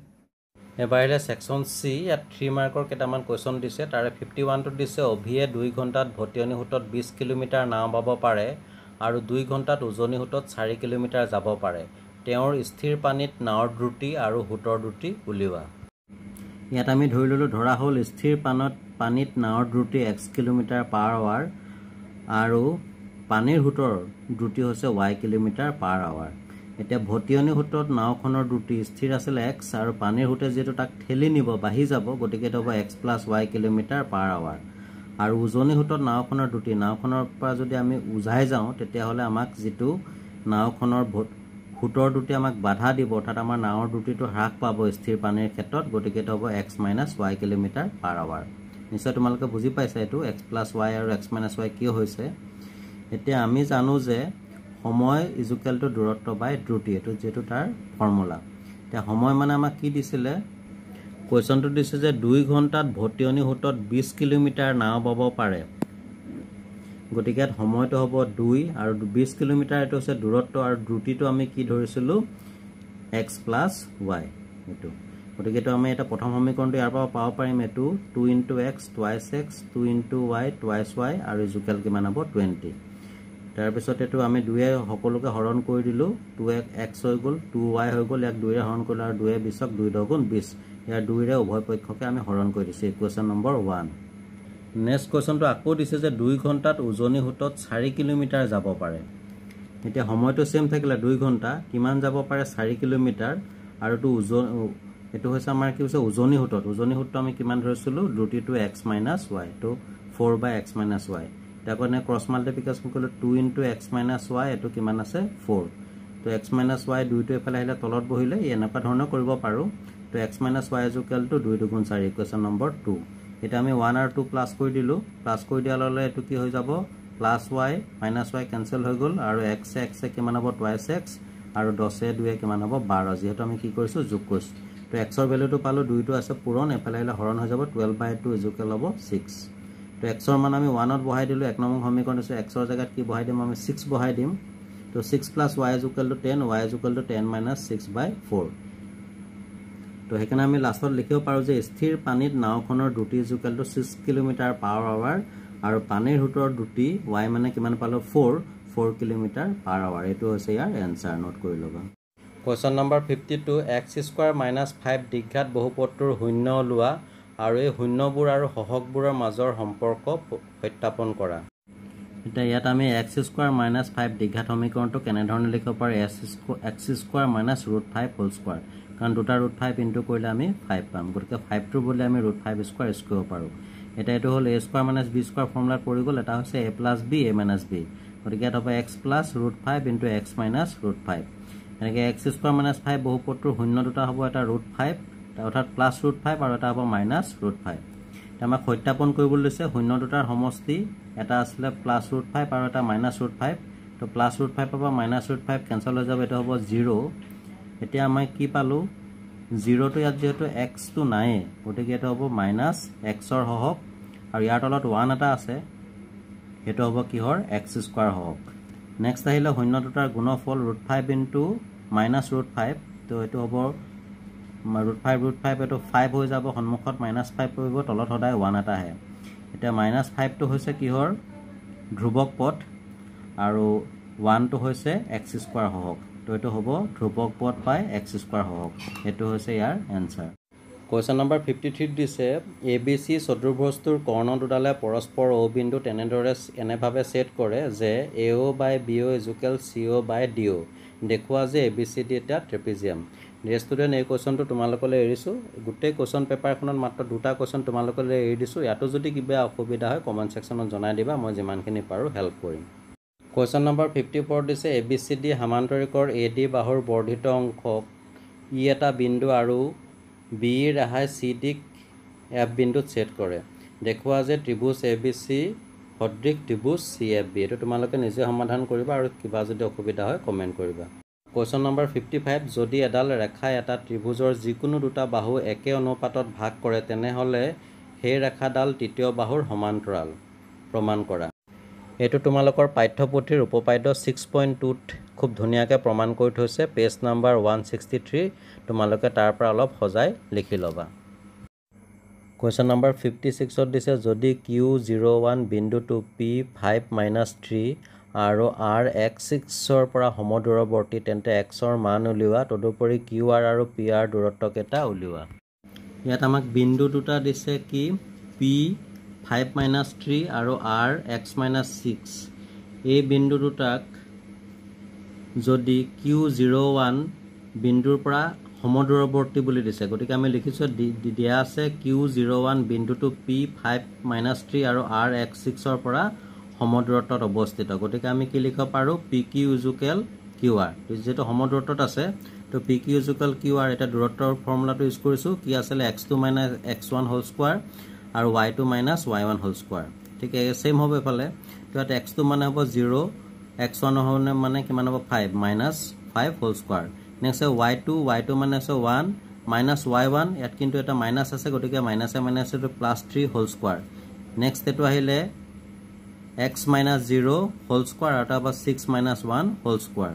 এবাইলে সেকশন সি ইয়াত 3 মাৰ্কৰ কেটামান কোৱেশ্চন দিছে তাৰে 51 টো দিছে অভিয়ে 2 ঘণ্টাত ভটিয়নি হুটত 20 কিলোমিটাৰ নাও বাব পাৰে আৰু 2 ঘণ্টাত উজনি হুটত 4 কিলোমিটাৰ যাব পাৰে তেওঁৰ স্থিৰ পানীত নাওৰ দ্ৰুতি আৰু হুটৰ দ্ৰুতি উলিওৱা ইয়াত আমি ধৰি ললো ধৰা হল স্থিৰ পানীত নাওৰ দ্ৰুতি x কিলোমিটাৰ পাৰ আৱাৰ আৰু পানীৰ হুটৰ দ্ৰুতি হৈছে y কিলোমিটাৰ পাৰ আৱাৰ এতিয়া ভটিয়নি হুটত নাওখনৰ দ্ৰুতি স্থিৰ আছিল x আৰু পানীৰ হুটে যেটো তাক ঠেলি নিব বাহি যাব গটিকে হ'ব x + y kilometre per hour আৰু উজনি হুটত নাওখনৰ দ্ৰুতি নাওখনৰ পৰা যদি আমি উজাই যাওঁ তেতিয়া হলে আমাক যেটো নাওখনৰ হুটৰ দ্ৰুতি আমাক বাধা দিব অৰ্থাৎ আমাৰ নাওৰ দ্ৰুতিটো হ্ৰাস পাব স্থিৰ পানীৰ ক্ষেত্ৰত গটিকে হ'ব x - y kilometre per hour নিশ্চয় তোমালোকে বুজি পাইছা এটো x + y আৰু x - y কিয় হৈছে এতিয়া আমি জানো যে সময় ইজুকেল টু দূৰত্ব বাই দ্ৰুতি এটো যেটো তাৰ ফৰ্মুলা তে সময় মানে আমাক কি দিছিলে কোৱেশ্চনটো দিছে যে 2 ঘণ্টাত ভটিয়নি হুটত 20 কিলোমিটাৰ নাও বাব পাৰে গটিকে সময়টো হ'ব 2 আৰু 20 কিলোমিটাৰ এটো হৈছে দূৰত্ব আৰু দ্ৰুতিটো আমি কি ধৰিছিলো x + y এটো গটিকে তো আমি এটা প্ৰথম সমীকৰণটো ইয়াৰ পৰা পাব পাৰিম এটো 2 * x twice x 2 * y twice y আৰু ইজুকেল কিমান হ'ব 20 তাৰ পিছত এটো আমি 2 এ সকলোকে হৰণ কৰি দিলো 2x হৈ গল 2y হৈ গল ইয়াক 2 এ হৰণ কৰিলে আৰু 2 এ 20ক 2 * 20 ইয়াৰ 2 ৰে উভয় পক্ষকে আমি হৰণ কৰি দিছো ইকুৱেশ্যন নম্বৰ 1 নেক্সট কোৱেশ্চনটো আকৌ দিছে যে 2 ঘণ্টাত উজনি হুটত 4 কিলোমিটাৰ যাব পাৰে এতিয়া সময়টো সেম থাকিলে 2 ঘণ্টা কিমান যাব পাৰে 4 কিলোমিটাৰ আৰু তো এটো হৈছে আমাৰ কি হৈছে উজনি হুটত আমি কিমান ধৰিছিলো দ্ৰুতিটো x - y তো 4/x - y তাকনে ক্ৰস মাল্টিপ্লিকেশন কৰিলে 2 * x - y এটো কিমান আছে 4 তো x - y দুইটো এফালে আহিলে তলত বহিলে এনেকা ধৰণৰ কৰিব পাৰো তো x - y equal to 2 * 4 equation number 2 এটা আমি 1 আৰু 2 প্লাস কৰি দিলো প্লাস কৰি দিয়া ললে এটো কি হৈ যাব +y - y কেনসেল হৈ গল আৰু x এ কিমান হ'ব twice x আৰু 10 এ 2 এ কিমান হ'ব 12 যেহেতু আমি কি কৰিছো যোগ কৰিছো তো x ৰ ভ্যালুটো পালো 2 টো আছে পূৰণ এফালে আহিলে হৰণ হৈ যাব 12/2 ইকুৱেল হ'ব 6 তো x ৰ মান আমি 1 ত বহাই দিলো এক নম্বৰ সমীকৰণ আছে x ৰ জায়গাত কি বহাই দিম আমি 6 বহাই দিম তো 6 + y = 10 y = 10 - 6/4 তো হেকানে আমি লাষ্টত লিখিব পাৰো যে স্থিৰ পানীত নাওখনৰ দ্ৰুতি equal to 6 kilometre per hour আৰু পানীৰ হুটৰ দ্ৰুতি y মানে কিমান পালো 4 কিলোমিটাৰ পাৰ আৱাৰ এটো হৈছে ইয়াৰ এনসাৰ নোট কৰি লবা কোৱেশ্চন নম্বৰ 52 x² - 5 দীঘঘাত বহুপদটোৰ শূন্য লোৱা আৰু এই শূন্যবোৰ আৰু সহগবোৰৰ মাজৰ সম্পৰ্ক সত্যাপন কৰা এটা ইয়াত আমি x² - 5 দীঘঘাত সমীকৰণটো কেনে ধৰণে লিখিব পাৰো x² - √5 হোল স্কয়াৰ কাৰণ দুটা √5 ইনটু কৰিলে আমি 5 পাম গতিকে 5 টো বলে আমি √5 স্কয়াৰ ইউজ কৰিব পাৰো এটা এটো হল a² - b² ফৰ্মুলা পৰি গল এটা হৈছে a + b a - b গতিকে এটা হ'ব x + √5 * x - √5 এনেকে x² - 5 বহুপদটোৰ শূন্য দুটা হ'ব এটা √5 অৰ্থাৎ +√5 আৰু এটা হ'ব -√5 আমাক সত্যাপন কৰিবলৈ দিছে শূন্য দুটাৰ সমষ্টি এটা আছিলে +√5 আৰু এটা -√5 তো +√5 পাব -√5 কেনসেল হৈ যাব এটা হ'ব 0 এতিয়া আমি কি পালো 0 তো ইয়াত যেহেতু x তো নাই গতিকে এটা হ'ব -x ৰ হহক আৰু ইয়াৰ তলত 1 এটা আছে এটা হ'ব কিহৰ x² হহক নেক্সট আহিলে শূন্য দুটাৰ গুণফল √5 ইনটু -√5 তো এটো হ'ব √5 এটো 5 হৈ যাব সন্মুখত -5 পৰিব তলত সদায় 1 এটা আহে এটা -5 তো হৈছে কিহৰ ধ্ৰুৱক পথ আৰু 1 তো হৈছে x² হহক তো এটো হ'ব ধ্ৰুৱক পথ পাই x² হহক এটো হৈছে ইয়াৰ এনসাৰ কোৱেশ্চন নম্বৰ 53 দিছে ABC চতুৰ্ভুজটোৰ কৰ্ণ দুডালে পৰস্পৰ O বিন্দু তেনেদৰে এনেভাৱে সেট কৰে যে AO by BO = CO by DO দেখুৱা যে ABCD এটা ট্ৰেপিজিয়াম ডিয়াৰ ষ্টুডেণ্ট এই কোৱেশ্চনটো তোমালোকলৈ এৰিছো গোটেই কোৱেশ্চন পেপাৰখনত মাত্ৰ দুটা কোৱেশ্চন তোমালোকলৈ এৰি দিছো ইয়াতো যদি কিবা অসুবিধা হয় কমেন্ট সেকশনত জনাই দিবা মই যিমানখিনি পাৰো হেল্প কৰিম কোৱেশ্চন নম্বৰ 54 দিছে ABCD সমান্তৰিকৰ AD বাহুৰ বৰ্ধিত অংশক ই এটা বিন্দু আৰু B ৰেহাই CD F বিন্দুত সেট কৰে দেখুৱা যে ত্ৰিভুজ ABC সদৃশ ত্ৰিভুজ CFB এটো তোমালোকে নিজে সমাধান কৰিবা আৰু কিবা যদি অসুবিধা হয় কমেন্ট কৰিবা কোৱেশ্চন নম্বৰ 55 যদি এডাল ৰেখা এটা ত্ৰিভুজৰ যিকোনো দুটা বাহু একে অনুপাতত ভাগ কৰে তেনেহলে সেই ৰেখাডাল তৃতীয় বাহুৰ সমান্তৰাল প্ৰমাণ কৰা এটো তোমালোকৰ পাঠ্যপুথিৰ উপপাদ্য 6.2 ত খুব ধুনিয়াকে প্ৰমাণ কৰি থৈছে পেজ নম্বৰ 163 তোমালোকে তাৰ পৰা অলপ সজাই লিখি লবা কোৱেশ্চন নম্বৰ 56 ত দিছে যদি Q01 বিন্দুটো P5-3 আৰু RX6 ৰ পৰা সমদূৰৱৰ্তী তেন্তে x ৰ মান উলিওৱা তদুপৰি QR আৰু PR দূৰত্ব কেটা উলিওৱা ইয়াত আমাক বিন্দু দুটা দিছে কি P5-3 আৰু RX-6 এই বিন্দু দুটাক যদি Q01 বিন্দুৰ পৰা সমদূৰৱৰ্তী বুলি দিছে গতিকে আমি লিখিছো দিয়া আছে Q01 বিন্দুটো P5-3 আৰু RX6 ৰ পৰা সমদূৰত্বত অৱস্থিত গতিকে আমি কি লিখিব পাৰো PQ = QR যেটো সমদূৰত্বত আছে তো PQ = QR এটা দূৰত্বৰ ফৰ্মুলাটো ইউজ কৰিছো কি আছিল x2 - x1 হোল স্কয়াৰ আৰু y2 - y1 হোল স্কয়াৰ ঠিক আছে সেম হবে এফালে তো এটা x2 মানে হ'ব 0 x1 হনে মানে কিমান হ'ব 5 - 5 হোল স্কয়াৰ নেক্সট y2 মানে আছে 1 - y1 ইয়াত কিন্তু এটা মাইনাস আছে গতিকে মাইনাসে মাইনাসে তো +3 হোল স্কয়াৰ নেক্সট এটো আহিলে x - 0 হোল স্কয়াৰ আৰু এটা 6 - 1 হোল স্কয়াৰ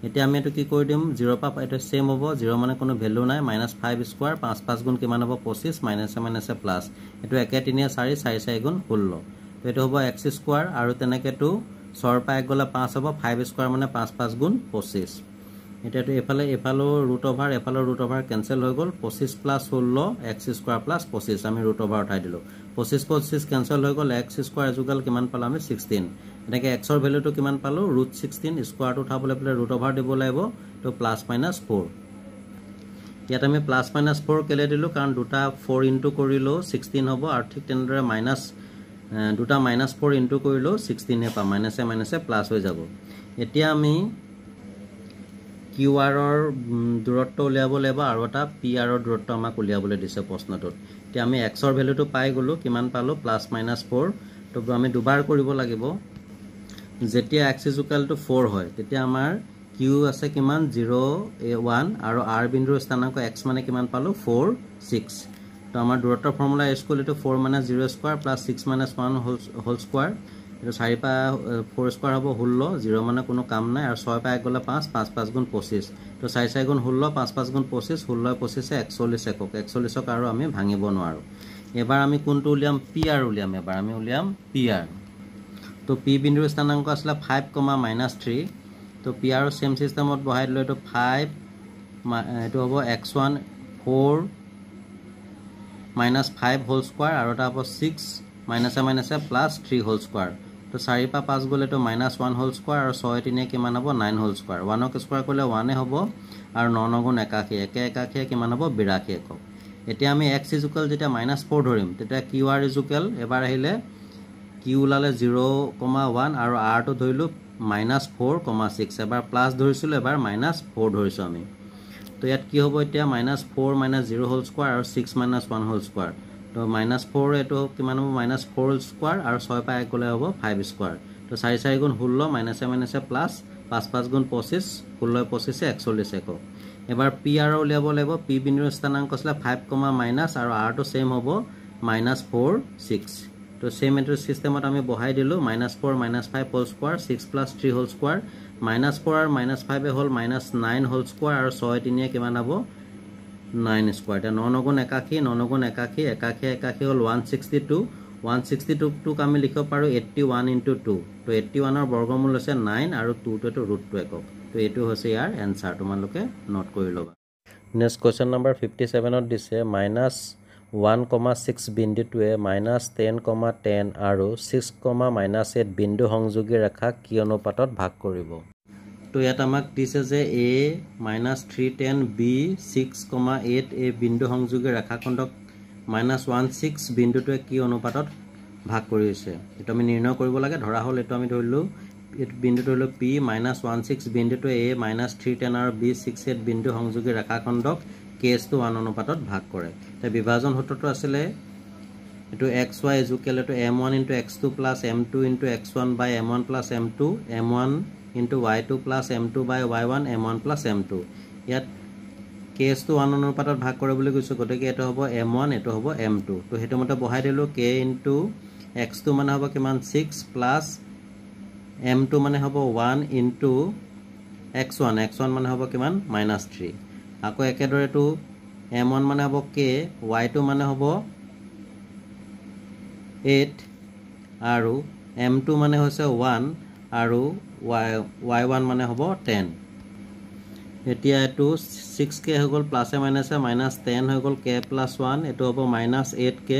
এতিয়া আমি এটো কি কৰি দিম 0 পা এটা সেম হ'ব 0 মানে কোনো ভ্যালু নাই -5 স্কয়াৰ 5 5 গুণ কিমান হ'ব 25 মাইনাসে মাইনাসে প্লাস এটো 1 3 4 4 4 গুণ 16 তো এটো হ'ব x স্কয়াৰ আৰু তেনেকে তো 6 পা 1 গলে 5 হ'ব 5 স্কয়াৰ মানে 5 5 গুণ 25 এটা তো এফালো ৰুট ওভাৰ কেনসেল হৈ গল 25 + 16 x স্কয়াৰ + 25 আমি ৰুট ওভাৰ উঠাই দিলো 25 25 কেনসেল হৈ গল x স্কয়াৰ ইকুয়াল কিমান পালো আমি 16 এনেকে x ৰ ভ্যালুটো কিমান পালো √16 স্কয়াৰটো উঠাবলৈ পেলে ৰুট ওভাৰ দিব লাগিব তো +-4 ইয়াত আমি +-4 কেলে দিলো কাৰণ দুটা 4 ইনটু কৰিলো 16 হ'ব আৰু ঠিক তেনেদৰে মাইনাস দুটা -4 ইনটু কৰিলো 16 হে পাম মাইনাসে মাইনাসে প্লাস হৈ যাব এতিয়া আমি QR ৰ দূৰত্ব উলিয়াব লাগিব আৰু এটা PR ৰ দূৰত্ব আমাক উলিয়াবলৈ দিছে প্ৰশ্নটোত এতিয়া আমি x ৰ ভ্যালুটো পাই গলো কিমান পালো +-4 তো আমি দুবাৰ কৰিব লাগিব যেতিয়া x = 4 হয় তেতিয়া আমাৰ q আছে কিমান 0 1 আৰু r বিন্দুৰ স্থানাংক x মানে কিমান পালো 4 6 তো আমাৰ দূৰত্বৰ formula equal 4 - 0 square + 6 - 1 whole square এটো 4 পা 4 স্কয়াৰ হ'ব 16 0 মানে কোনো কাম নাই আৰু 6 পা 1 গলে 5 5 5 গুণ 25 তো 4 4 গুণ 16 5 5 গুণ 25 16 25 41 একক 41ক আৰু আমি ভাঙিব নোৱাৰো এবাৰ আমি কোনটো উলিয়াম PR উলিয়াম এবাৰ আমি উলিয়াম PR তো P বিন্দুৰ স্থানাংক আছিল 5, -3 তো PR সেম সিস্টেমত বহাই দিলো এটো 5 এটো হ'ব x1 4 -5 হোল স্কয়াৰ আৰু এটা হ'ব 6 মাইনাসে মাইনাসে +3 হোল স্কয়াৰ তো 4 পা 5 গলে তো -1 হোল স্কয়াৰ আৰু 6 3 কিমান হ'ব 9 হোল স্কয়াৰ 1 ক স্কয়াৰ কৰিলে 1 এ হ'ব আৰু 9 9 গুণ 81 1 81 কিমান হ'ব 82 একক এতিয়া আমি x = যেতিয়া -4 ধৰিম তেতিয়া QR = এবাৰ আহিলে q উলালে 0,1 আৰু r টো ধৰিলো -4,6 এবাৰ প্লাস ধৰিছিলো এবাৰ -4 ধৰিছো আমি তো ইয়াত কি হ'ব এতিয়া -4 - 0 হোল স্কয়াৰ আৰু 6 - 1 হোল স্কয়াৰ তো -4 এইটো কিমান হ'ব -4 স্কোৱাৰ আৰু 6 পৰা 1 গ'লে হ'ব 5 স্কোৱাৰ তো 4 4 গুণ 16 মাইনাছে মাইনাছে প্লাছ 5 5 গুণ 25 16 25 41 একক এবাৰ পি আৰ উলিয়াব লাগিব পি বিন্দুৰ স্থানাংক আছিলে 5, মাইনাছ আৰু আৰটো সেম হ'ব -4 6 তো সেম এটো সিস্টেমত আমি বহাই দিলো -4 -5 হোল স্কোৱাৰ 6 + 3 হোল স্কোৱাৰ -4 আৰু -5 হ'ল -9 হোল স্কোৱাৰ আৰু 6 3 কিমান হ'ব 9 স্কোৱাৰ এটা 9 গুণ 81 9 গুণ 81 81 হ'ল 162 162 আমি লিখিব পাৰো 81 * 2 তো 81 ৰ বৰ্গমূল হৈছে 9 আৰু 2 টো √2 একক তো এটো হৈছে ইয়াৰ এনসাৰ তোমালোকে নোট কৰি লবা নেক্সট কোৱেশ্চন নম্বৰ 57 ত দিছে -1,6 বিন্দুটোৱে -10,10 আৰু 6,-8 বিন্দু সংযোগী ৰেখাক কি অনুপাতত ভাগ কৰিব তো ইয়াত আমাক দিছে যে a -310 b 6,8 এই বিন্দু সংযোগী ৰেখাখণ্ডক -16 বিন্দুটোৱে কি অনুপাতত ভাগ কৰিছে এটো আমি নিৰ্ণয় কৰিব লাগে ধৰা হল এটো আমি ধৰিলো এটো বিন্দুটো হলো p -16 বিন্দুটোৱে a -310 আৰু b 68 বিন্দু সংযোগী ৰেখাখণ্ডক k:1 অনুপাতত ভাগ কৰে তে বিভাজন সূত্ৰটো আছিল এটো xy এটো m1 * x2 + m2 * x1 / m1 + m2 m1 * y2 + m2 / y1 m1 + m2 ইয়াত k:1 অনুপাতত ভাগ কৰে বুলি কৈছো গতিকে এটো হ'ব m1 এটো হ'ব m2 তো হেতু মতে বহাই দিলো k * x2 মানে হ'ব কিমান 6 + m2 মানে হ'ব 1 * x1 মানে হ'ব কিমান -3 আকৌ একেদৰে তো m1 মানে হ'ব k y2 মানে হ'ব 8 আৰু m2 মানে হৈছে 1 আৰু y1 মানে হ'ব 10 এতিয়া এটো 6k হৈ গল প্লাসে মাইনাসে -10 হৈ গল k + 1 এটো হ'ব -8k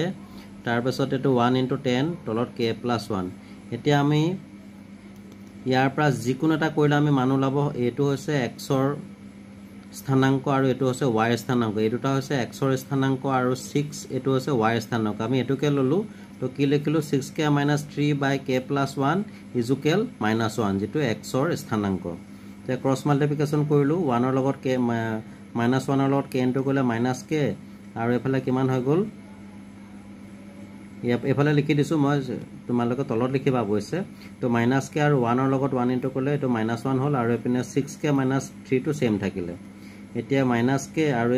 তাৰ পিছত এটো 1 * 10 তলত k + 1 এতিয়া আমি ইয়াৰ পৰা যিকোনো এটা কৰিলে আমি মান ওলাব এটো হৈছে x ৰ স্থানাংক আৰু এটো হৈছে y ৰ স্থানাংক এই দুটা হৈছে x ৰ স্থানাংক আৰু 6 এটো হৈছে y ৰ স্থানাংক আমি এটোকে ললো তো কি লিখিলো 6k - 3/k + 1 = -1 যেটো x ৰ স্থানাংক তে ক্ৰস মাল্টিপ্লিকেশন কৰিলো 1 ৰ লগত k -1 ৰ লগত k ইনটু কৰিলে -k আৰু এফালে কিমান হৈ গল এফালে লিখি দিছো মই তোমালোকে তলত লিখিবা বৈছে তো -k আৰু 1 ৰ লগত 1 ইনটু কৰিলে এটো -1 হ'ল আৰু এপিনে 6k - 3 টো সেম থাকিলে এতিয়া -k আৰু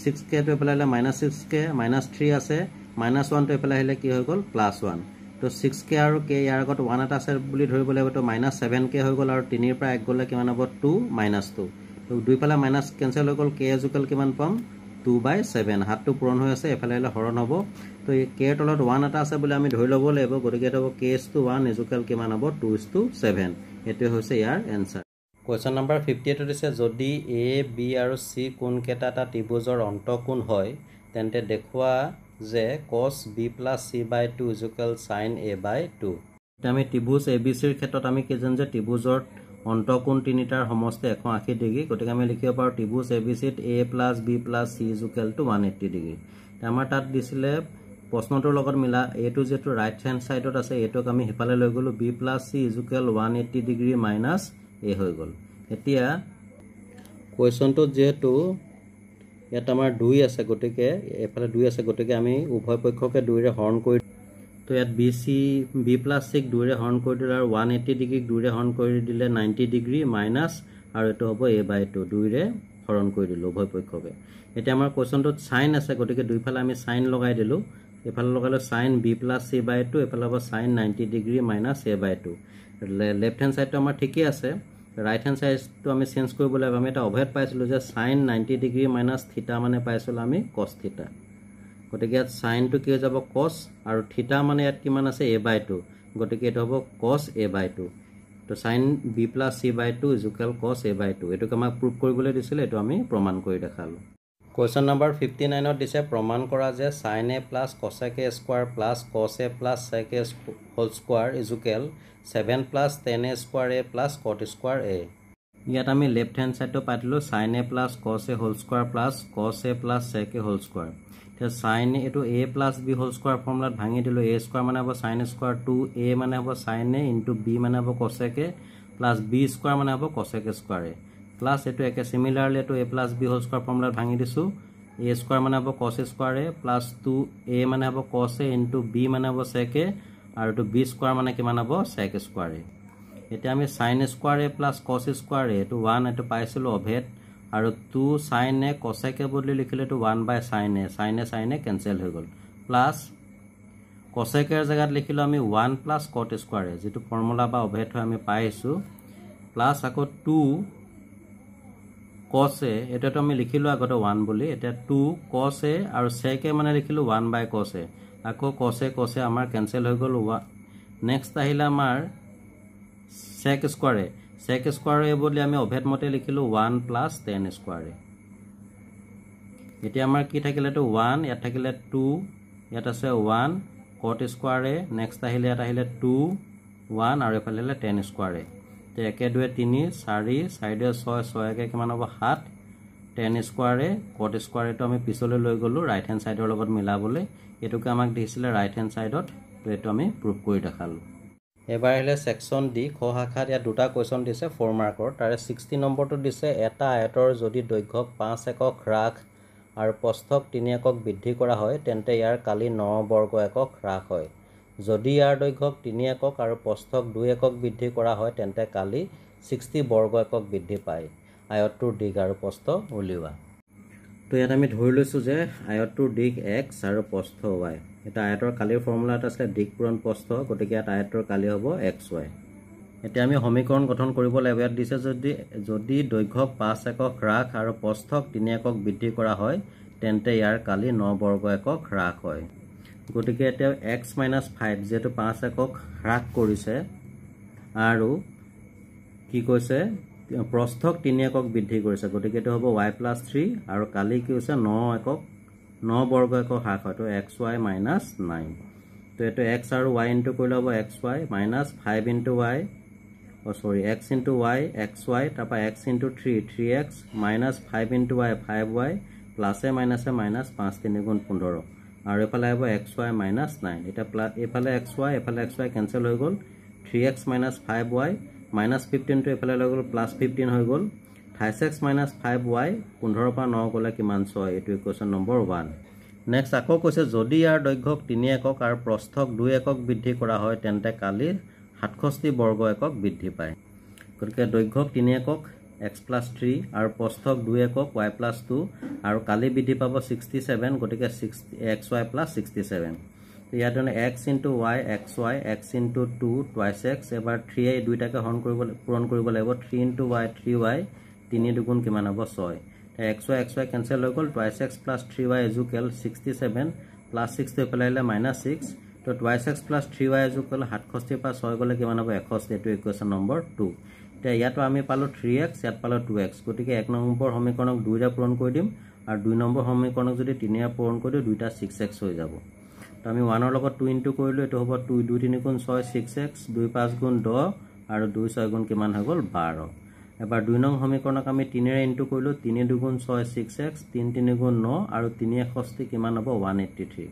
6k টো এফালে আহিলে -6k -3 আছে -1 টো এফালে আহিলে কি হৈ গল +1 তো 6k আৰু k ইয়াৰ আগত 1 এটা আছে বুলি ধৰিব লাগিব তো -7k হৈ গল আৰু 3 ৰ পৰা 1 গলে কিমান হ'ব 2 -2 তো দুইফালে মাইনাস কেনসেল হৈ গল k ইকুয়াল কিমান পাম 2/7 হাতটো পূৰণ হৈ আছে এফালে আহিলে হৰণ হ'ব তো এই k ৰ তলত 1 এটা আছে বুলি আমি ধৰি ল'ব লাগিব গতিকে এটা হ'ব k:1 ইকুয়াল কিমান হ'ব 2:7 এটো হৈছে ইয়াৰ এনসাৰ কোৱেশ্চন নম্বৰ 58 দিছে যদি a b আৰু c কোণ কেটা এটা ত্ৰিভুজৰ অন্তঃকোণ হয় তেন্তে দেখুৱা যে cos b + c/2 = sin a/2 এটা আমি ত্ৰিভুজ abc ৰ ক্ষেত্ৰত আমি কি জানো যে ত্ৰিভুজৰ অন্তঃকোণ তিনিটাৰ সমষ্টি 180 ডিগ্ৰী গতিকে আমি লিখিব পাৰো ত্ৰিভুজ abc to a + b + c = 180 degree আমাৰ তাত দিছিলে প্ৰশ্নটোৰ লগত মিলা এটো যেটো ৰাইট হ্যান্ড সাইডত আছে এটোক আমি হিপালে লৈ গলো b + c = 180 degree minus a হৈ গল এতিয়া কোৱেশ্চনটো যেটো ইয়াত আমাৰ 2 আছে গতিকে এফালে 2 আছে গতিকে আমি উভয় পক্ষকে 2 ৰে হৰণ কৰি তো ইয়াত b + c ক 2 ৰে হৰণ কৰি দিলে আৰু 180 ডিগ্ৰীক 2 ৰে হৰণ কৰি দিলে 90 ডিগ্ৰী মাইনাস আৰু এটো হ'ব a/2 2 ৰে হৰণ কৰি দিলো উভয় পক্ষকে এতিয়া আমাৰ কোৱেশ্চনটোত sin আছে গতিকে দুইফালে আমি sin লগাই দিলো এফালে লগালে sin b + c/2 এফালে হ'ব sin 90 ডিগ্ৰী মাইনাস a/2 লেফট হ্যান্ড সাইডটো আমাৰ ঠিকই আছে ৰাইট হ্যান্ড সাইডটো আমি চেঞ্জ কৰিব লাগিব আমি এটা অভেদ পাইছিলো যে sin 90 ডিগ্ৰী মাইনাস থিটা মানে পাইছিলো আমি cos থিটা গতিকে ইয়াত sin টো কি হৈ যাব cos আৰু থিটা মানে ইয়াত কিমান আছে a/2 গতিকে এটো হ'ব cos a/2 তো sin b + c/2 = cos a/2 এটোক আমাক প্ৰুভ কৰিবলৈ দিছিল এটো আমি প্ৰমাণ কৰি দেখালো কোৱেশ্চন নম্বৰ 59 ত দিছে প্ৰমাণ কৰা যে sin a + cosec a² + cos a + sec a² = 7 + tan a² a + cot² a ইয়াত আমি লেফট হ্যান্ড সাইডটো পাইলো sin a + cos a² + cos a + sec a² তে sin এটো a + b² ফৰ্মুলাত ভাঙি দিলো a² মানে হ'ব sin² 2a মানে হ'ব sin a * b মানে হ'ব cosec a + b² মানে হ'ব cosec² a প্লাস এটো একে সিমিলারলি এটো a + b² ফর্মুলা ভাঙি দিছো a স্কোৱাৰ মানে হ'ব cos square a plus 2a মানে হ'ব cos a ইনটু b মানে হ'ব sec a আৰু এইটো b স্কোৱাৰ মানে কিমান হ'ব sec স্কোৱাৰ a এতিয়া আমি sin square a plus cos square a এইটো 1 এইটো পাইছিলোঁ অভেদ আৰু 2 sin a cosec a বদলি লিখিলে এইটো 1/sin a কেনচেল হৈ গ'ল প্লাছ cosec এৰ জেগাত লিখিলোঁ আমি 1 প্লাছ cot স্কোৱাৰ a যিটো ফৰ্মুলা বা অভেদ হৈ আমি পাইছোঁ প্লাছ আকৌ 2 cos a এটাতো আমি লিখিলোঁ আগতে 1 বুলি এটা 2 cos a আৰু sec a মানে লিখিলোঁ 1/cos a আকৌ cos a আমাৰ কেনসেল হৈ গ'ল নেক্সট আহিলে আমাৰ sec স্কয়াৰ a বুলি আমি অভেদ মতে লিখিলোঁ 1 + tan স্কয়াৰ a এতিয়া আমাৰ কি থাকিলে তো 1 ইয়াত থাকিলে 2 ইয়াত আছে 1 cot স্কয়াৰ a নেক্সট আহিলে ইয়াত আহিলে 2 1 আৰু এফালে আহিলে tan স্কয়াৰ a তে 1 2 3 4 4 2 6 6 1 কিমান হ'ব 7 tan square a cot square a তো আমি পিছলৈ লৈ গলো ৰাইট হ্যান্ড সাইডৰ লগত মিলাবলৈ এটুকে আমাক দিছিলে ৰাইট হ্যান্ড সাইডত তো এটো আমি প্ৰুফ কৰি দেখালো এবাৰ আহিলে সেকশন ডি খ শাখাত ইয়া দুটা কোৱেশ্চন দিছে 4 মাৰ্কৰ তাৰে 60 নম্বৰটো দিছে এটা আয়তৰ যদি দৈৰ্ঘ্যক 5 একক হ্ৰাস আৰু প্ৰস্থক 3 একক বৃদ্ধি কৰা হয় তেন্তে ইয়াৰ কালি 9 বৰ্গ একক হ্ৰাস হয় যদি ইয়াৰ দৈৰ্ঘ্যক 3 একক আৰু প্ৰস্থক 2 একক বৃদ্ধি কৰা হয় তেন্তে কালি 60 বৰ্গ একক বৃদ্ধি পায় আয়তটোৰ দিশ আৰু প্ৰস্থ উলিওৱা তো ইয়াত আমি ধৰি লৈছো যে আয়তটোৰ দিশ x আৰু প্ৰস্থ y এটা আয়তৰ কালিৰ ফৰ্মুলা এটা আছে দিক পূৰণ প্ৰস্থ গতিকে ইয়াত আয়তৰ কালি হ'ব xy এতিয়া আমি সমীকৰণ গঠন কৰিব লাগিব ইয়াত দিছে যদি দৈৰ্ঘ্যক 5 একক হ্ৰাস আৰু প্ৰস্থক 3 একক বৃদ্ধি কৰা হয় তেন্তে ইয়াৰ কালি 9 বৰ্গ একক হ্ৰাস হয় গতিকে এটা x - 5 যেটো 5 একক হ্ৰাস কৰিছে আৰু কি কৈছে প্ৰস্থক 3 একক বৃদ্ধি কৰিছে গতিকে এটো হ'ব y + 3 আৰু কালি কি হৈছে 9 বৰ্গ একক হ্ৰাস হয় তো xy - 9 তো এটো x আৰু y ইনটু কৰিলে হ'ব xy - 5 into y x into y xy তাৰপা x into 3 3x minus 5 into y 5y plus a minus 5 3 গুণ 15 আৰু এফালে আহিব xy minus 9 এটা এফালে xy কেনসেল হৈ গ'ল 3x minus 5y minus 15 to এফালে লৈ গ'ল plus 15 হৈ গ'ল 26x minus 5y 15 পৰা 9 গ'লে কিমান 6 এটো ইকুৱেশ্যন নম্বৰ 1 নেক্সট আকৌ কৈছে যদি ইয়াৰ দৈৰ্ঘ্যক 3 একক আৰু প্ৰস্থক 2 একক বৃদ্ধি কৰা হয় তেন্তে কালি 67 বৰ্গ একক বৃদ্ধি পায় গতিকে দৈৰ্ঘ্যক 3 একক x + 3 আৰু প্ৰস্থক 2 একক y + 2 আৰু কালি বৃদ্ধি পাব 67 গতিকে xy + 67 ইয়াত x * y xy x * 2 twice x এবাৰ 3 এই দুইটাকে পূৰণ কৰিব লাগিব 3 * y 3y 3 দুগুণ কিমান হ'ব 6 xy কেনসেল হৈ গ'ল twice x + 3y = 67 + 6 to এফালে আহিলে -6 তো twice x + 3y = 67 পৰা 6 গ'লে কিমান হ'ব 61 এটো ইকুৱেশ্যন নম্বৰ 2 তে ইয়াতো আমি পালো 3x ইয়াত পালো 2x গতিকে 1 নম্বৰ সমীকৰণক 2 ৰে পূৰণ কৰি দিম আৰু 2 নম্বৰ সমীকৰণক যদি 3 ৰে পূৰণ কৰি দিও দুইটা 6x হৈ যাব তো আমি 1 ৰ লগত 2 ইনটু কৰিলো এটো হ'ব 2 2 3 গুণ 6 6x 2 5 গুণ 10 আৰু 2 6 গুণ কিমান হৈ গ'ল 12 এবাৰ 2 নং সমীকৰণক আমি 3 ৰে ইনটু কৰিলো 3 2 গুণ 6 6x 3 3 গুণ 9 আৰু 3 61 কিমান হ'ব 183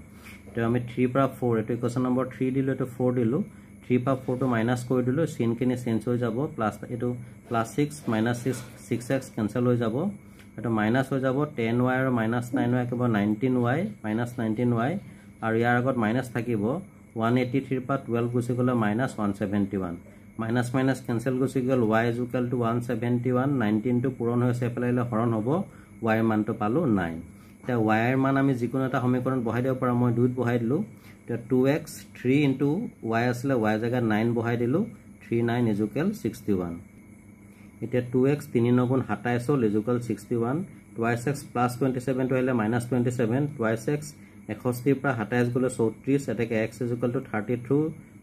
তো আমি 3 পৰা 4 এটো ইকুৱেশ্যন নম্বৰ 3 দিলো এটো 4 দিলো 3 পৰা 4 to মাইনাস কৰি দিলো sin কিনি চেঞ্জ হৈ যাব প্লাস এটো +6 - 6x কেনসেল হৈ যাব এটো মাইনাস হৈ যাব 10y আৰু -9y কিবা 19y -19y আৰু ইয়াৰ আগত মাইনাস থাকিব 183 পৰা 12 গুছি গলে -171 মাইনাস মাইনাস কেনসেল গুছি গল y = 171 19 টো পূৰণ হৈছে এফালে হৰণ হ'ব y ৰ মানটো পালো 9 তে y ৰ মান আমি যিকোনো এটা সমীকৰণ বহাই দিব পাৰো মই 2 বহাই দিলো তে 2x 3 into y আসলে y জায়গাত 9 বহাই দিলো 39 = 61 এটা 2x 3 9 গুণ 27 হ'ল = 61 twice x plus 27 to আহিলে -27 twice x 61 পৰা 27 গলে 34 এটাকে x =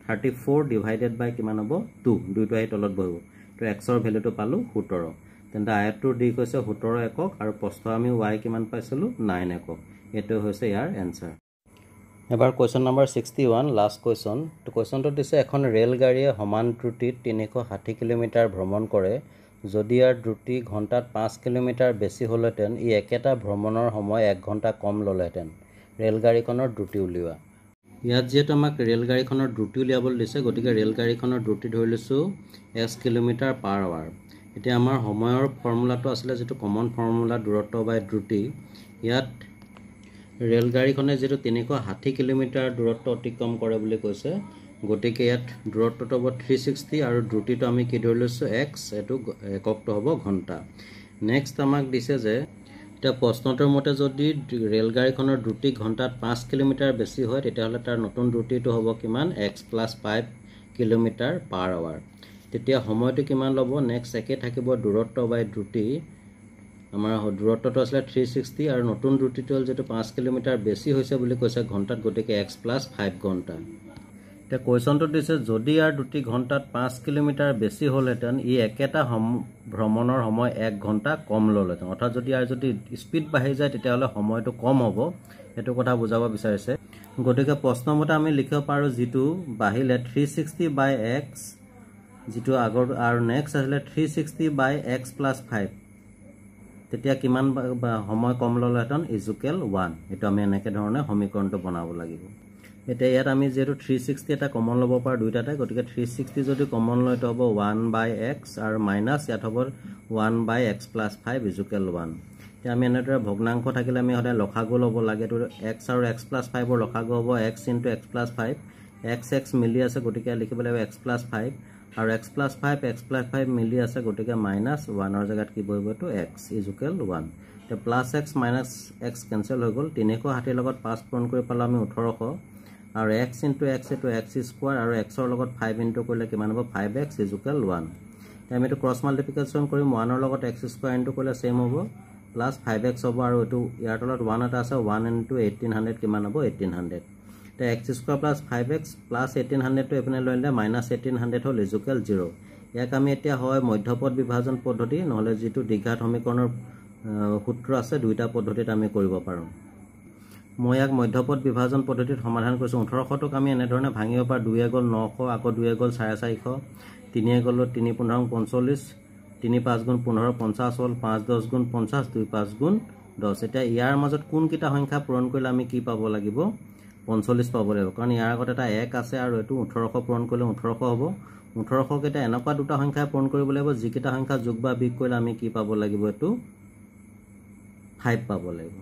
34 divided by কিমান হ'ব 2 দুইটো আহি তলত বহিব তো x ৰ ভ্যালুটো পালো 17 তেন্তে আয়তটোৰ দিক হৈছে 17 একক আৰু প্ৰস্থ আমি y কিমান পাইছিলো 9 একক এটো হৈছে ইয়াৰ এনসাৰ এবাৰ কোৱেশ্চন নম্বৰ 61 লাষ্ট কোৱেশ্চন তো কোৱেশ্চনটো দিছে এখন ৰেল গাড়ীয়ে সমান দ্ৰুতিত 360 কিলোমিটাৰ ভ্ৰমণ কৰে যদি ইয়াৰ দ্ৰুতি ঘণ্টাত 5 কিলোমিটাৰ বেছি হ'লহেঁতেন ই একেটা ভ্ৰমণৰ সময় 1 ঘণ্টা কম ল'লেহেঁতেন ৰেল গাড়ীখনৰ দ্ৰুতি উলিওৱা ইয়াত যেটো আমাক ৰেল গাড়ীখনৰ দ্ৰুতি উলিয়াবলৈ দিছে গতিকে ৰেল গাড়ীখনৰ দ্ৰুতি ধৰি লৈছো s কিলোমিটাৰ/আৱাৰ এতিয়া আমাৰ সময়ৰ ফৰ্মুলাটো আছিল যেটো কমন ফৰ্মুলা দূৰত্ব বাই দ্ৰুতি ইয়াত ৰেলগাড়ীখনে যেটো 360 কিলোমিটাৰ দূৰত্ব অতিক্ৰম কৰে বুলি কৈছে গতিকে ইয়াত দূৰত্বটো হ'ব 360 আৰু দ্ৰুতিটো আমি কি ধৰি লৈছো x এটো এককটো হ'ব ঘণ্টা নেক্সট আমাক দিছে যে এটা প্ৰশ্নটোৰ মতে যদি ৰেলগাড়ীখনৰ দ্ৰুতি ঘণ্টাত 5 কিলোমিটাৰ বেছি হয় তেতিয়াহলে তাৰ নতুন দ্ৰুতিটো হ'ব কিমান x + 5 কিলোমিটাৰ পাৰ আৱাৰ তেতিয়া সময়টো কিমান ল'ব নেক্সট একে থাকিব দূৰত্ব বাই দ্ৰুতি আমাৰ দূৰত্বটো আছিল 360 আৰু নতুন দ্ৰুতিটো হ'ল যেটো 5 কিলোমিটাৰ বেছি হৈছে বুলি কৈছে ঘণ্টাত গতিকে x + 5 ঘণ্টা তে কোৱেশ্চনটো দিছে যদি ইয়াৰ দ্ৰুতি ঘণ্টাত 5 কিলোমিটাৰ বেছি হ'লেতেন ই একেটা ভ্ৰমণৰ সময় 1 ঘণ্টা কম ল'লেতেন অৰ্থাৎ যদি ইয়াৰ যদি স্পিড বাঢ়ি যায় তেতিয়াহলে সময়টো কম হ'ব এটো কথা বুজাব বিচাৰিছে গতিকে প্ৰশ্নমতে আমি লিখিব পাৰো যেটো বাঢ়িলে 360 বাই x যেটো আগৰ আৰু নেক্সট আছিল 360 বাই x + 5 তেতিয়া কিমান সময় কম ল'লেতেন ইকুৱেল 1 এটো আমি এনেকে ধৰণে সমীকৰণটো বনাব লাগিব এটা ইয়াত আমি যেটো 360 এটা কমন ল'ব পাৰ দুইটাতে গতিকে 360 যদি কমন লয় তো হ'ব 1 বাই x আৰু মাইনাস ইয়াত হ'ব 1 বাই x + 5 ইকুৱেল 1 তে আমি এনেদৰে ভগ্নাংশ থাকিলে আমি হদায় লসাগু ল'ব লাগে তো x আৰু x + 5 ৰ লসাগু হ'ব x * x + 5 x মিলি আছে গতিকে লিখিব লাগিব x + 5 আৰু x + 5 x + 5 মিলি আছে গতিকে -1 ৰ জায়গাত কি বহিব তো x ইকুৱেল 1 তে +x - x কেনসেল হৈ গ'ল 360 লগত 5 পূৰণ কৰি পালে আমি 1800 আৰু x * x এটো x স্কয়াৰ আৰু x ৰ লগত 5 ইনটু কৰিলে কিমান হ'ব 5x ইকুৱেল 1 তে আমি এটো ক্ৰছ মাল্টিপ্লিকেশন কৰিম 1 ৰ লগত x স্কয়াৰ ইনটু কৰিলে সেম হ'ব প্লাস 5x হ'ব আৰু এটো ইয়াৰ তলত 1 এটা আছে 1 * 1800 কিমান হ'ব 1800 তে x square plus 5x plus 1800 টো এপিনে লইলে -1800 হ'ল ইকুৱেল 0 ইয়াক আমি এতিয়া হয় মধ্যপদ বিভাজন পদ্ধতি নহলে যেটো দ্বিঘাত সমীকৰণৰ সূত্ৰ আছে দুইটা পদ্ধতিত আমি কৰিব পাৰো মই ইয়াক মধ্যপদ বিভাজন পদ্ধতিত সমাধান কৰিছো 1800 টোক আমি এনে ধৰণে ভাঙিব পাৰ 2 * 900 আকৌ 2 * 450 3 * 3 = 45 3 × 5 = 15 50 হ'ল 5 × 10 = 50 2 × 5 = 10 এটা ইয়াৰ মাজত কোন কিটা সংখ্যা পূৰণ কৰিলে আমি কি পাব লাগিব 45 পাব লাগিব কাৰণ ইয়াৰ আগত এটা 1 আছে আৰু এটো 1800 পূৰণ কৰিলে 1800 হ'ব 1800 কেটা এনেকুৱা দুটা সংখ্যা পূৰণ কৰিব লাগিব যিকিটা সংখ্যা যোগ বা বিয়োগ কৰিলে আমি কি পাব লাগিব এটো 5 পাব লাগিব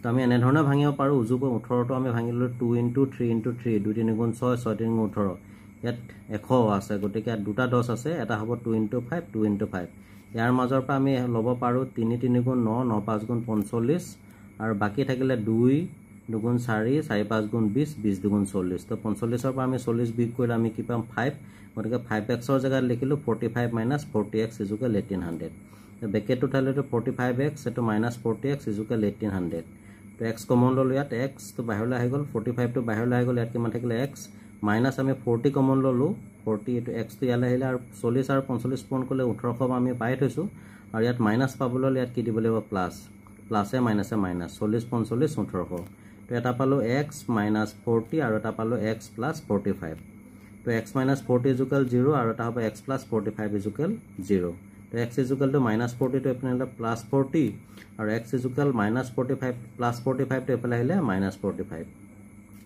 তো আমি এনে ধৰণে ভাঙিব পাৰো উজুব 18 টো আমি ভাঙিলো 2 * 3 * 3 2 3 × 6 6 3 × 18 ইয়াত 100 আছে গতিকে দুটা 10 আছে এটা হ'ব 2 * 5 2 * 5 ইয়াৰ মাজৰ পৰা আমি লব পাৰো 3 3 × 9 9 5 × 45 আৰু বাকি থাকিলে 2 2 × 4 4 5 × 20 20 2 × 40 তো 45 ৰ পৰা আমি 40 বিয়োগ কৰিলে আমি কি পাম 5 গতিকে 5x ৰ জায়গাত লিখিলো 45 - 40x ইকুৱেল 1800 তো ব্ৰেকেট উঠালে তো 45x এটো -40x ইকুৱেল 1800 তো x কমন ললো ইয়াত x তো বাহিৰলৈ আহি গ'ল 45 তো বাহিৰলৈ আহি গ'ল ইয়াত কিমান থাকিলে x মাইনাস আমি 40 কমন ললো 40 এটো x তো ইয়ালৈ আহিলে আৰু 40 আৰু 45 পূৰণ কৰিলে 1800 আমি পাই থৈছো আৰু ইয়াত মাইনাস পাবলৈ ইয়াত কি দিব লাগিব প্লাস প্লাসে মাইনাসে মাইনাস 40 45 1800 তো এটা পালো x - 40 আৰু এটা পালো x + 45 তো x - 40 ইকুৱেল 0 আৰু এটা হ'ব x + 45 ইকুৱেল 0 তো x ইকুৱেল টু -40 তো এপিনে +40 আৰু x ইকুৱেল -45 +45 তো এফালে আহিলে -45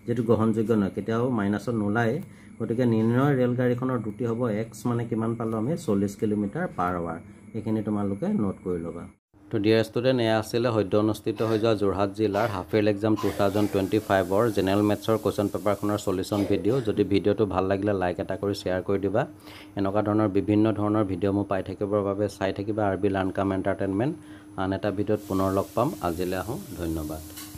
যেটো গ্ৰহণযোগ্য নহয় কেতিয়াও মাইনাসত নোলায় গতিকে নিৰ্ণয় ৰেলগাড়ীখনৰ দ্ৰুতি হ'ব x মানে কিমান পালো আমি 40 কিলোমিটাৰ পাৰ আৱাৰ এখিনি তোমালোকে নোট কৰি লবা তো ডিয়াৰ ষ্টুডেন্ট এয়া আছিল সদ্য অনুষ্ঠিত হৈ যোৱা যোৰহাট জিলাৰ হাফেল এক্সাম 2025 ৰ জেনেৰেল মেথছৰ কোৱেশ্চন পেপাৰখনৰ সলিউশন ভিডিও যদি ভিডিওটো ভাল লাগিলে লাইক এটা কৰি শেয়াৰ কৰি দিবা এনেকুৱা ধৰণৰ বিভিন্ন ধৰণৰ ভিডিও মই পাই থাকিবৰ বাবে চাই থাকিবা আৰবি লাৰ্ণ কাম এন্টাৰটেইনমেন্ট আন এটা ভিডিওত পুনৰ লগ পাম আজিলৈ আহো ধন্যবাদ